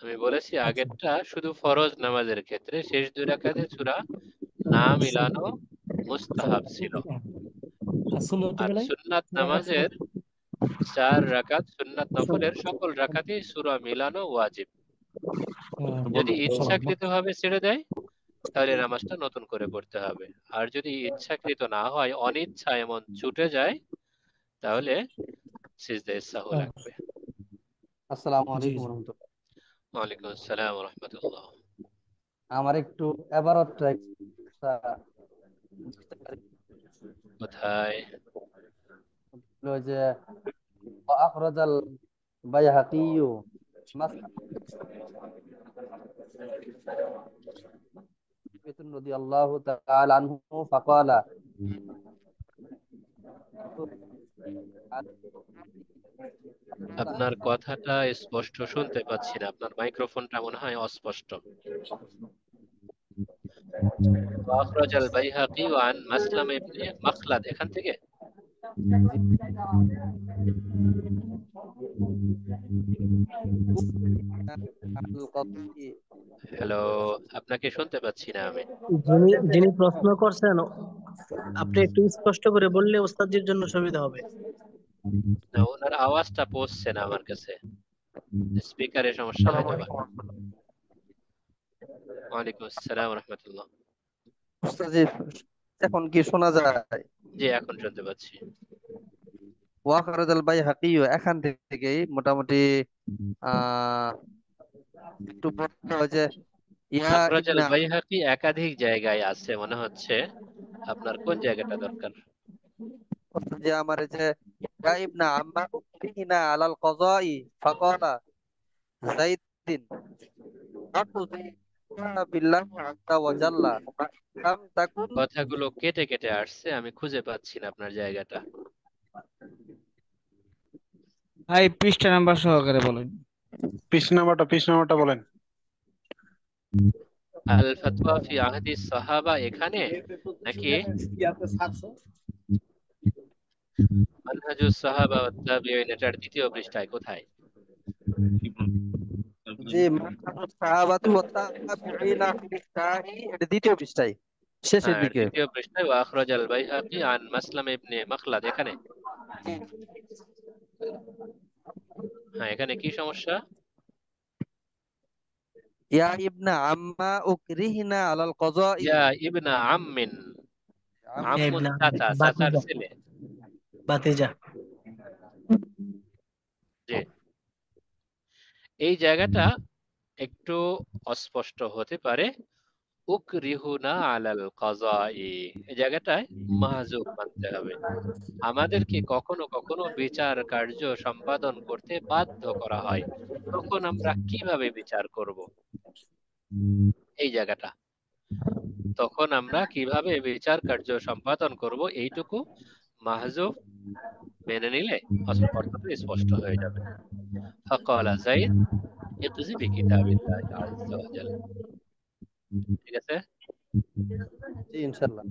আমি বলেছি আচ্ছা, আগেরটা শুধু ফরজ নামাজের ক্ষেত্রে, শেষ 2 রাকাতে সূরা না মিলানো মুস্তাহাব ছিল। আর সুন্নতি আর বেলায় সুন্নাত 4 রাকাত সূরা নামাজের 4 রাকাত, সুন্নাত নফলের সকল রাকাতেই সূরা মিলানো ওয়াজিব। যদি ইচ্ছাকৃতভাবে ছেড়ে দেয় তাহলে নামাজটা নতুন করে পড়তে হবে। আর যদি ইচ্ছাকৃত না হয়, অনিচ্ছা এমন ছুটে যায়, তাহলে সিজদায়ে সাহু লাগবে। আসসালামু জি আলাইকুম জি। রহমতুল্লাহ। ওয়ালাইকুম আসসালাম ওয়া রাহমাতুল্লাহ। আমার একটু এবারতটা বুঝতে পারি, কোথায়? ওই যে আখরাজাল বাইহাকিয়্যু রাদিয়াল্লাহু তাআলা আনহু ফাকালা আপনার কথাটা স্পষ্ট শুনতে পাচ্ছি না, আপনার মাইক্রোফোনটা মনে হয় অস্পষ্ট। আখরাজাল বাইহাকি আন মাসলাম ইবনে মাখলাদ, এখান থেকে। হ্যালো, আপনাকে শুনতে পাচ্ছি না আমি। যিনি যিনি প্রশ্ন করছেন আপনি একটু স্পষ্ট করে বললে ওস্তাদের জন্য সুবিধা হবে। না, ওনার আওয়াজটা পৌঁছছে না আমার কাছে, স্পিকারের সমস্যা হয়তো বা। ওয়ালাইকুম আসসালাম রহমতুল্লাহ। উস্তাদ জি, এখন কি শোনা যায়? জি, এখন শুনতে পাচ্ছি। ওয়াকারাজাল বাইহাকি এখান থেকেই মোটামুটি আহ একটু পড়তে হয় যে ইয়া আখরাজাল ইবনা বাইহাকি একাধিক জায়গায় আছে মনে হচ্ছে, আপনার কোন জায়গাটা দরকার? উস্তাদ জি আমার এই যে ইয়া ইবনা আম্মা উকরিহিনা আলাল কযাই ফাকালা যাইদিন আকুযি বিল্লাহি আযজা ওয়া জাল্লা লাম তাকুন। কথাগুলো কেটে কেটে আসছে, আমি খুঁজে পাচ্ছি না আপনার জায়গাটা। ভাই পৃষ্ঠা নাম্বার সহকারে বলেন। পৃষ্ঠা নাম্বারটা বলেন। আল ফাতওয়া ফি আহদি সাহাবা এখানে, নাকি মানহাজুস সাহাবা ওয়াত তাবিঈন এটার দ্বিতীয় পৃষ্ঠায় কোথায়? জি মানহাজুস সাহাবাতি ওয়াত তাবিঈনা ফিল এটা দ্বিতীয় পৃষ্ঠায় শেষের হ্যাঁ, দিকে। দ্বিতীয় পৃষ্ঠায় ওয়া আখরাজাল বাইহাকি আন মাসলাম ইবনে মাখলাদ এখানে। হ্যাঁ, এখানে কি সমস্যা? ইয়া ইবনা আম্মা উকরিহিনা আলাল কযাই ইয়া ইবনা আম্মিন, ইয়া আম্মুন ইবনে চাচা, চাচার বাতিজা ছেলে। বাতিজা। জি, এই জায়গাটা একটু অস্পষ্ট হতে পারে। উকরিহুনা আলাল কাযাই, এই জায়গাটায় মাহযুব মানতে হবে। আমাদেরকে কখনো কখনো বিচার কার্য সম্পাদন করতে বাধ্য করা হয়, তখন আমরা কিভাবে বিচার করব? এই জায়গাটা, তখন আমরা কিভাবে বিচার কার্য সম্পাদন করব, এইটুকু মাহযুব মেনে নিলে অর্থটা স্পষ্ট হয়ে যাবে। ফাকালা যাইদ ইকজি বিকিতাবিল্লাহি আযজা ওয়া জাল। ঠিক আছে। জি ইনশাআল্লাহ,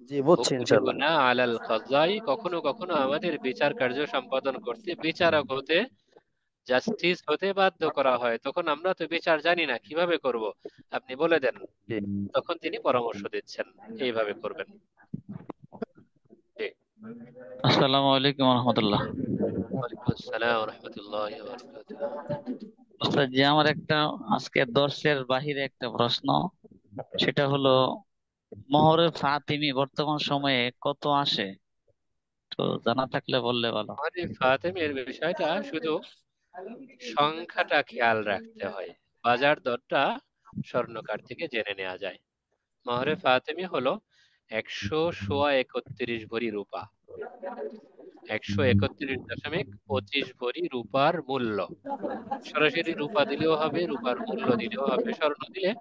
জি বুঝছি ইনশাআল্লাহ। উকরিহুনা আলাল কাযাই, কখনো কখনো আমাদের বিচার কার্য সম্পাদন করতে, বিচারক হতে, জাস্টিস হতে বাধ্য করা হয়, তখন আমরা তো বিচার জানি না কিভাবে করব, আপনি বলে দেন। জি তখন তিনি পরামর্শ দিচ্ছেন এইভাবে করবেন। জি। আসসালামু আলাইকুম রহমতুল্লাহ। ওয়ালাইকুম আসসালাম ওয়া রাহমাতুল্লাহি ওয়া বারাকাতুহু। ওস্তাদ জি, আমার একটা আজকের দর্শের বাহিরে একটা প্রশ্ন, সেটা হলো মহরে ফাতিমি বর্তমান সময়ে কত আসে? তো জানা থাকলে বললে ভালো। আমাদের ফাতেমের বিষয়টা শুধু সংখ্যাটা খেয়াল রাখতে হয়, বাজার দরটা স্বর্ণকার থেকে জেনে নেওয়া যায়। মহরে ফাতেমি হলো 100 ভরি রূপা, 131.25 ভরি রূপার মূল্য। সরাসরি রূপা দিলেও হবে, রূপার মূল্য দিলেও হবে, স্বর্ণ দিলে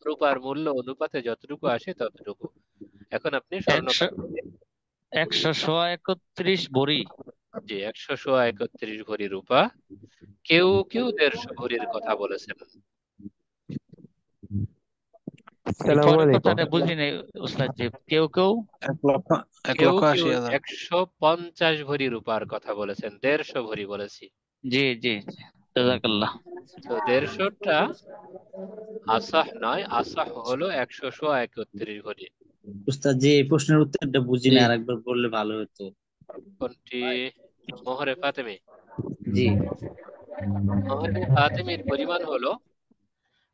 রূপার মূল্য অনুপাতে যতটুকু আসে ততটুকু। এখন আপনি স্বর্ণ একশো 131 ভরি। জি, 131 ভরি রূপা। কেউ কেউ 150 ভরির কথা বলেছেন। এই আসসালামু পরের আলাইকুম। কথাটা বুঝিনি ওস্তাদ জি, কেউ কেউ 1,80,000। 150 ভরি রূপার কথা বলেছেন, 150 ভরি বলেছি। জি জি, জাযাকাল্লাহ। তো 150টা আসাহ নয়, আসাহ হলো 131 ভরি। উস্তাদ জি এই প্রশ্নের উত্তরটা বুঝি না, জি, আরেকবার বললে ভালো হতো। কোনটি? মোহরে ফাতেমি। জি মোহরে ফাতেমির পরিমাণ হলো,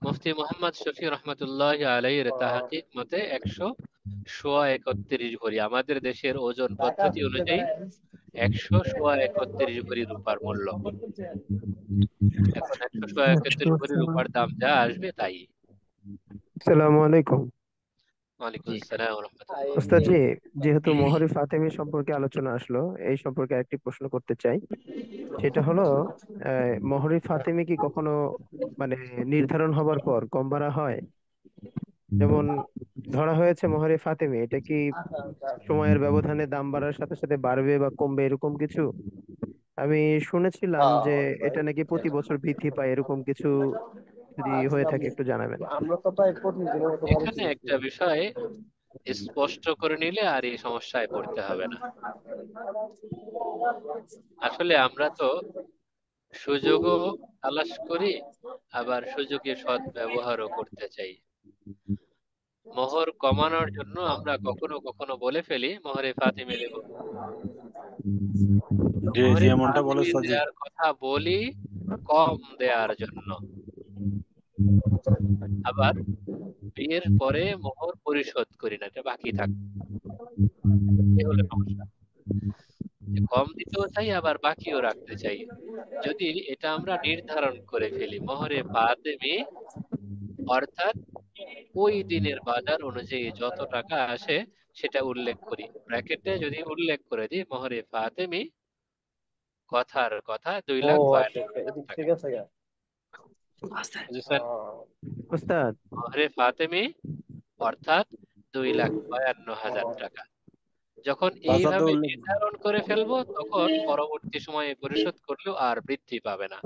মুফতি মোহাম্মদ শফি রহমতুল্লাহ আলাইহির তাহকিক মতে 131 ভরি। আমাদের দেশের ওজন পদ্ধতি অনুযায়ী 131 ভরি রূপার মূল্য। এখন 131 ভরি রূপার দাম যা আসবে তাই। আসসালামু আলাইকুম। ওয়ালাইকুম জি আসসালাম ওয়া রাহমাতুল্লাহ। ওস্তাদজি, যেহেতু মহরি ফাতেমি সম্পর্কে আলোচনা আসলো, এই সম্পর্কে একটি প্রশ্ন করতে চাই। সেটা হলো, মহরি ফাতেমি কি কখনো মানে নির্ধারণ হবার পর কম বাড়া হয়? যেমন ধরা হয়েছে মহরি ফাতেমি, এটা কি সময়ের ব্যবধানে দাম বাড়ার সাথে সাথে বাড়বে বা কমবে এরকম কিছু? আমি শুনেছিলাম যে এটা নাকি প্রতি বছর বৃদ্ধি পায়, এরকম কিছু যদি হয়ে থাকে একটু জানাবেন। আমরা তো প্রায় প্রতিদিনের মতো বাড়ি এখানে একটা বিষয় স্পষ্ট করে নিলে আর এই সমস্যায় পড়তে হবে না। আসলে আমরা তো সুযোগও তালাশ করি, আবার সুযোগে সৎ ব্যবহারও করতে চাই। মোহর কমানোর জন্য আমরা কখনো কখনো বলে ফেলি মোহরে ফাতিমি দেব। জি মোহরে এমনটা বলে ফাতিমি সাজি। দেওয়ার কথা বলি কম দেওয়ার জন্য, আবার বিয়ের পরে মোহর পরিশোধ করি না, এটা বাকি থাকে। এই হলো সমস্যা, যে কম দিতেও চাই আবার বাকিও রাখতে চাই। যদি এটা আমরা নির্ধারণ করে ফেলি মোহরে ফাতিমি, অর্থাৎ ওই দিনের বাজার অনুযায়ী যত টাকা আসে সেটা উল্লেখ করি, ব্র্যাকেটে যদি উল্লেখ করে দিই মোহরে ফাতেমি, কথার কথা 2,52,000 টাকা। ঠিক আছে গা। বুঝছেন? ওস্তাদ মোহরে ফাতেমি অর্থাৎ 2,52,000 টাকা। যখন বাজার তো এইভাবে উল্লেখ। নির্ধারণ করে ফেলবো তখন পরবর্তী সময়ে পরিশোধ করলেও আর বৃদ্ধি পাবে না।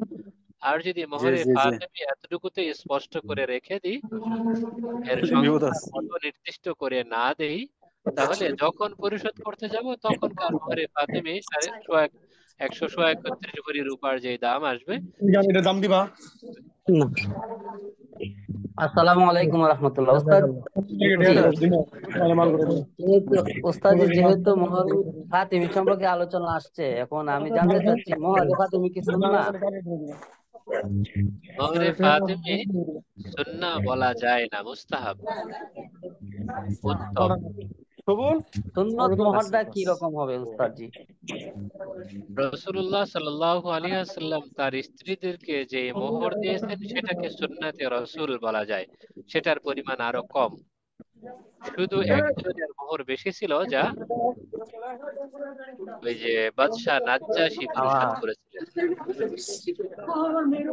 আর যদি জি মোহরে জি জি ফাতেমি এতটুকুতে স্পষ্ট করে রেখে দিই, এর বিপদ সংখ্যার আছে। মতো নির্দিষ্ট করে না দেই, তাহলে যখন পরিশোধ করতে যাব তখনকার মোহরে ফাতেমি 131 ভরি রূপার যে দাম আসবে এটা দাম দিবা না। আসসালামু আলাইকুম রহমতুল্লাহ। উস্তাদ ওস্তাদ উস্তাদ যেহেতু মোহর ফাতিমি সম্পর্কে আলোচনা আসছে, এখন আমি জানতে চাচ্ছি মোহরে ফাতিমি কি সুন্নাহ? মোহরে ফাতেমি সুন্নাহ বলা যায় না, মুস্তাহাব, উত্তম। সুন্নত মোহরটা কি রকম হবে উস্তাদ জি? রাসূলুল্লাহ সাল্লাল্লাহু আলাইহি ওয়াসাল্লাম তার স্ত্রীদেরকে যে মোহর দিয়েছেন সেটাকে সুন্নাতে রাসূল বলা যায়। সেটার পরিমাণ আরো কম, শুধু একজনের মোহর বেশি ছিল, যা ওই যে বাদশাহ নাজ্জাশী পরিশোধ করেছিলেন।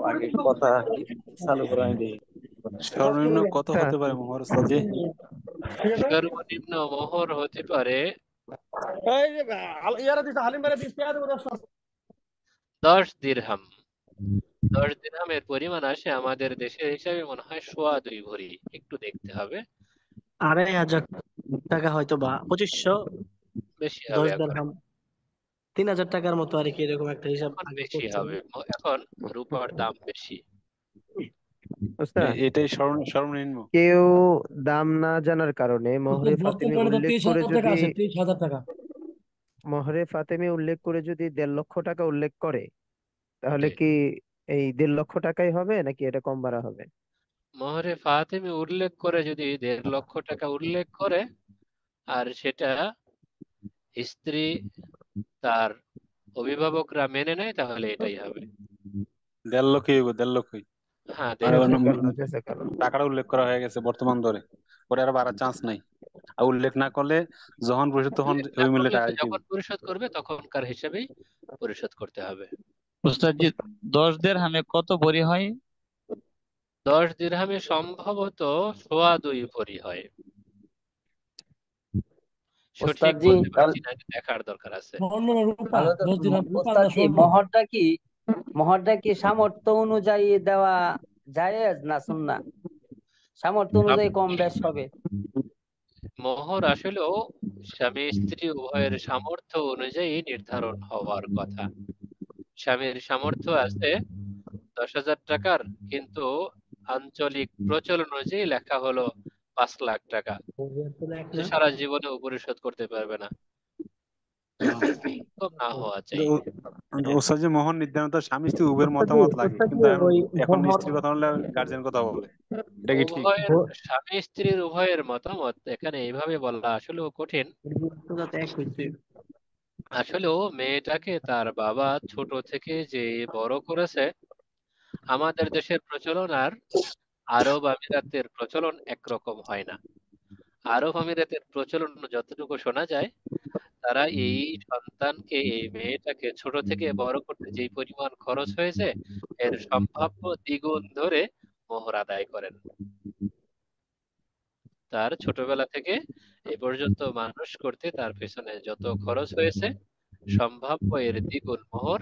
আগে কথা চালু করা হয়নি। সর্বনিম্ন কত হতে পারে মোহর সাজি? সর্বনিম্ন মোহর হতে পারে 10 দিরহাম। 10 দিরহামের পরিমাণ আসে আমাদের দেশের হিসাবে মনে হয় 2.25 ভরি, একটু দেখতে হবে। 2,500 টাকা হয়তো বা 2500, বেশি 10 হবে এখন, দিরহাম 3,000 টাকার মতো আর কি, এরকম একটা হিসাব এখন আগে বেশি করছিলাম। হবে, এখন রূপার দাম বেশি। ওস্তাদ এটাই সর্বনিম্ন। কেউ দাম না জানার কারণে মোহরে ফাতেমি বর্তমানে তো উল্লেখ করে 23,000 টাকা যদি আছে, 23,000 টাকা। মোহরে ফাতেমি উল্লেখ করে যদি 1.5 লক্ষ টাকা উল্লেখ করে, তাহলে জি। কি এই 1.5 লক্ষ টাকাই হবে নাকি এটা কম বাড়া হবে? মোহরে ফাতেমি উল্লেখ করে যদি 1.5 লক্ষ টাকা উল্লেখ করে আর সেটা স্ত্রী তার অভিভাবকরা মেনে নেয়, তাহলে এটাই হবে। 1.5 লক্ষই হইব, 1.5 লক্ষই। হ্যাঁ, আর 1.5 লক্ষ। জাযাকাল্লাহ জাযাকাল্লাহ। টাকাটা উল্লেখ করা হয়ে গেছে বর্তমান দরে, পরে আর বাড়ার চান্স নাই। আর উল্লেখ না করলে যখন পরিশোধ তখন উল্লেখ না ওই মূল্যে করলে টাকা তো দিতে যখন হবে। পরিশোধ করবে তখনকার হিসেবেই পরিশোধ করতে হবে। উস্তাদ জি 10 দিরহামে কত ভরি হয়? 10 দিরহামে সম্ভবত 2.25 ভরি হয়, সঠিক উস্তাদ জি বলতে তাহলে পারছি না, এটা দেখার দরকার আছে। স্বর্ণ না রূপা? তাহলে তো 10 দিরহাম রূপা উস্তাদ না জি স্বর্ণ? মোহরটা কি সামর্থ্য অনুযায়ী দেওয়া জায়েজ না সুন্নাহ? সামর্থ্য অনুযায়ী কম বেশ হবে? মোহর আসলেও স্বামী স্ত্রী উভয়ের সামর্থ্য অনুযায়ী নির্ধারণ হওয়ার কথা। স্বামীর সামর্থ্য আছে 10,000 টাকার, কিন্তু আঞ্চলিক প্রচলন অনুযায়ী লেখা হলো 5 লাখ টাকা, সে সারা জীবনেও পরিশোধ করতে পারবে না, কম না হওয়া চাই। ওস্তাদ জি মোহর নির্ধারণ তো স্বামী স্ত্রী উভয়ের মতামত লাগে, কিন্তু ওই এখন মোহর স্ত্রীর কথা বললে গার্জেন কথা বলে, এটা কি ঠিক? উভয়ের, স্বামী স্ত্রীর উভয়ের মতামত এখানে এইভাবে বলা আসলেও কঠিন। আসলেও মেয়েটাকে তার বাবা ছোট থেকে যে বড় করেছে, আমাদের দেশের প্রচলন আর আরব আমিরাতের প্রচলন একরকম হয় না। আরব আমিরাতের প্রচলন যতটুকু শোনা যায়, তারা এই সন্তানকে, এই মেয়েটাকে ছোট থেকে বড় করতে যে পরিমাণ খরচ হয়েছে এর সম্ভাব্য দ্বিগুণ ধরে মোহর আদায় করেন। তার ছোটবেলা থেকে এ পর্যন্ত মানুষ করতে তার পেছনে যত খরচ হয়েছে সম্ভাব্য এর দ্বিগুণ মোহর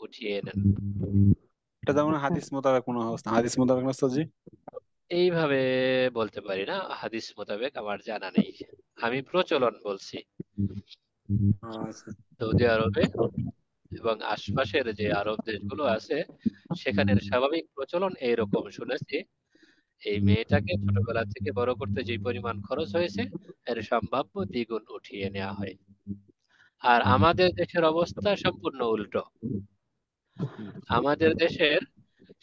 উঠিয়ে নেন। এটা যেমন হাদিস মোতাবেক মনে হয় ওস্তাদ। হাদিস মোতাবেক না ওস্তাদজি? এইভাবে বলতে পারি না, হাদিস মোতাবেক আমার জানা নেই, আমি প্রচলন বলছি। আচ্ছা। সৌদি আরবে এবং আশপাশের যে আরব দেশগুলো আছে সেখানের স্বাভাবিক প্রচলন এইরকম শুনেছি, এই মেয়েটাকে ছোটবেলা থেকে বড় করতে যে পরিমাণ খরচ হয়েছে এর সম্ভাব্য দ্বিগুণ উঠিয়ে নেওয়া হয়। আর আমাদের দেশের অবস্থা সম্পূর্ণ উল্টো। আমাদের দেশের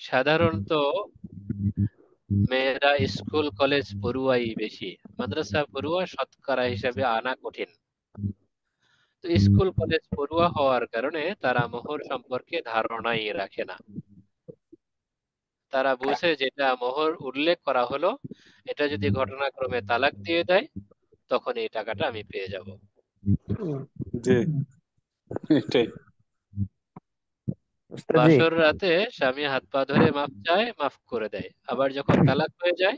সাধারণত মেয়েরা স্কুল কলেজ পড়ুয়াই বেশি, মাদ্রাসা পড়ুয়া শতকরা হিসাবে আনা কঠিন। তো স্কুল কলেজ পড়ুয়া হওয়ার কারণে তারা মোহর সম্পর্কে ধারণাই রাখে না। তারা বুঝে যেটা মোহর উল্লেখ করা হলো, এটা যদি ঘটনাক্রমে তালাক দিয়ে দেয় তখন এই টাকাটা আমি পেয়ে যাব। জি, এটাই। ওস্তাদ জি, বাসর রাতে স্বামী হাত পা ধরে মাফ চায়, মাফ করে দেয়, আবার যখন তালাক হয়ে যায়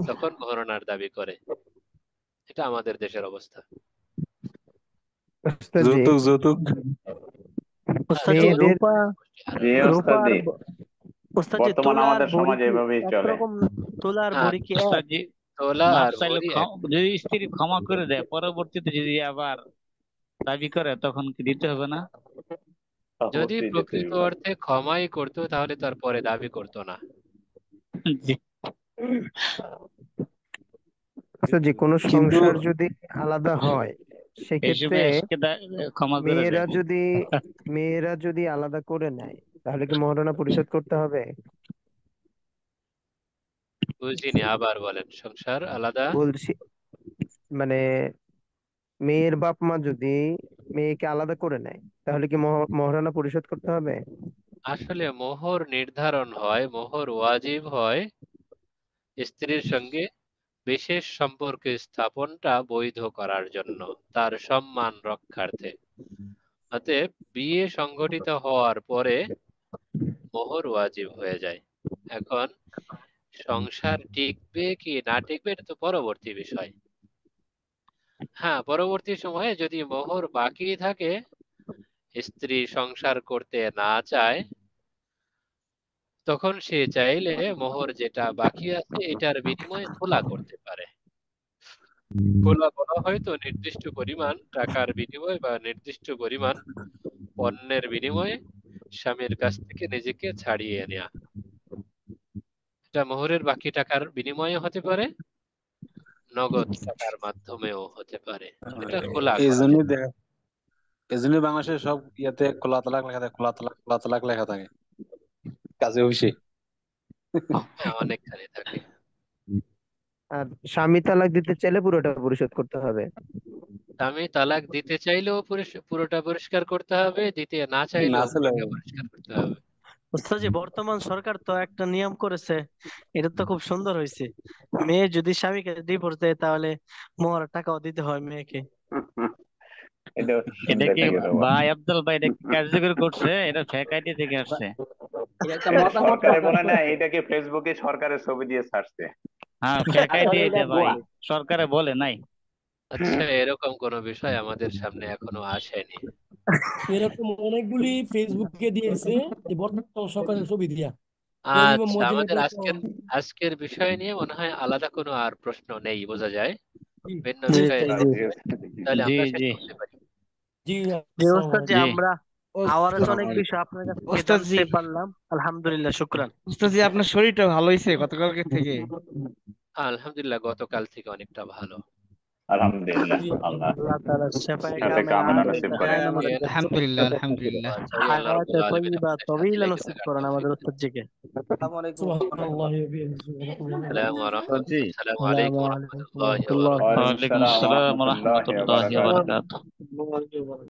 তখন ঘরনার দাবি করে। এটা আমাদের দেশের অবস্থা। ওস্তাদ জি, যৌতুক যৌতুক। ওস্তাদজি মেয়েদের রূপা জি রূপা আর ওস্তাদি, ওস্তাদজি বর্তমান তোলা আর আমাদের ভরি সমাজ কি এভাবেই চলে। একরকম? তোলা আর হ্যাঁ, ভরি কি এক? ওস্তাদজি তোলা মাফ আর চাইলে ভরি এক। যদি স্ত্রী ক্ষমা করে দেয়, পরবর্তীতে যদি আবার দাবি করে তখন কি দিতে হবে না? যদি অবশ্যই দিতে প্রকৃত হবে। অর্থে ক্ষমাই করতো তাহলে তার পরে দাবি করতো না। জি। ওস্তাদ জি, কোনো কিন্তু সংসার যদি আলাদা হয় এই সেক্ষেত্রে সময় এসকে ক্ষমা করে মেয়েরা দেয়। যদি মেয়েরা যদি আলাদা করে নেয় তাহলে কি মহারণা পরিশোধ করতে হবে? বুঝিনি, আবার বলেন। সংসার আলাদা? বলছি মানে মেয়ের বাপ মা যদি মেয়েকে আলাদা করে নেয় তাহলে কি মহারণা পরিশোধ করতে হবে? আসলে মোহর নির্ধারণ হয়, মোহর ওয়াজিব হয় স্ত্রীর সঙ্গে বিশেষ সম্পর্ক স্থাপনটা বৈধ করার জন্য, তার সম্মান রক্ষার্থে। অতএব বিয়ে সংগঠিত হওয়ার পরে মোহর ওয়াজিব হয়ে যায়। এখন সংসার টিকবে কি না টিকবে এটা তো পরবর্তী বিষয়। হ্যাঁ, পরবর্তী সময়ে যদি মোহর বাকি থাকে, স্ত্রী সংসার করতে না চায়, তখন সে চাইলে মোহর যেটা বাকি আছে এটার বিনিময়ে খোলা করতে পারে। খোলা বলা হয়তো নির্দিষ্ট পরিমাণ টাকার বিনিময়ে বা নির্দিষ্ট পরিমাণ পণ্যের বিনিময়ে স্বামীর কাছ থেকে নিজেকে ছাড়িয়ে নেওয়া। এটা মোহরের বাকি টাকার বিনিময়ে হতে পারে, নগদ টাকার মাধ্যমেও হতে পারে। এটা খোলা এই করা জন্যই যায়। দেখা, এই জন্যই বাংলাদেশের সব ইয়াতে খোলা তালাক লেখা থাকে, খোলা তালাক লেখা থাকে কাজে অফিসে। হ্যাঁ, অনেকখানি থাকে। আর স্বামী তালাক দিতে চাইলে পুরোটা পরিশোধ করতে হবে। স্বামী তালাক দিতে চাইলেও পুরোটা পরিষ্কার করতে হবে, দিতে না না চাইলেও চলে পুরোটা পরিষ্কার করতে হবে। ওস্তাদজি বর্তমান সরকার তো একটা নিয়ম করেছে, এটা তো খুব সুন্দর হয়েছে। মেয়ে যদি স্বামীকে ডিভোর্স দেয় তাহলে মোহর টাকাও দিতে হয় মেয়েকে। এটা এটা সুন্দর কি একটা ব্যবহার। ভাই আব্দুল ভাই, এটা কি কার্যকর করছে? এটা ফেক আইডি থেকে আসছে। এটা একটা এটা মতামত সরকারে প্রকাশ মনে না, করছে। এটাকে ফেসবুকে সরকারের ছবি দিয়ে ছাড়ছে। হ্যাঁ, ফেক আইডি আসলে এটা এটা ভাই, ভুয়া। সরকারে বলে নাই। আচ্ছা, এরকম কোনো বিষয় আমাদের সামনে এখনো আসেনি। এরকম অনেকগুলি ফেসবুকে দিয়েছে যে বর্তমান সরকারের ছবি দিয়া তৈরি বা আচ্ছা, আমাদের মদিনাতে আজকের বিষয় নিয়ে মনে হয় আলাদা কোনো আর প্রশ্ন নেই, বোঝা যায় ভিন্ন জি বিষয়ে জি নেই। জি তাহলে জি আমরা শেষ জি করতে পারি। জি। জি আসসালামু ওস্তাদজি, আলাইকুম। জি। আমরা আওয়ারেজ অনেক আসসালামু বিষয় আপনার কাছ থেকে ওস্তাদজি জানতে পারলাম, আলহামদুলিল্লাহ, শুকরান। ওস্তাদজি আপনার শরীরটা ভালো হয়েছে গতকালকে থেকে? আলহামদুলিল্লাহ, গতকাল থেকে অনেকটা ভালো। আলহামদুলিল্লাহ, জি আল্লাহ আল্লাহ তাআলা শেফায়ে সাথে কামেল কামনা আফিয়াত নসিব দেন করেন। আমাদেরকে, আলহামদুলিল্লাহ আলহামদুলিল্লাহ। চাই আল্লাহ হায়াতে রাব্বুল আলামিন তয়্যিবা আমাদের সাথে তওয়িলা লেগে নসিব থাকার করেন তৌফিক আমাদের দান করুন। উস্তাদজিকে। আসসালামু আলাইকুম। সুবহানাল্লাহি ওয়া বিহামদিহি আসসালামু ওস্তাদজি, আসসালামু আসসালামু আলাইকুম ওয়া আলাইকুম ওয়া রাহমাতুল্লাহি ওয়া রাহমাতুল্লাহি বারাকাতুহু। ওয়ালাইকুম ওয়ালাইকুম আসসালাম ওয়া আসসালাম ওয়া রাহমাতুল্লাহি ওয়া রাহমাতুল্লাহি ওয়া বারাকাতুহু। বারাকাতুহু। ওয়া বারাকাতুহু।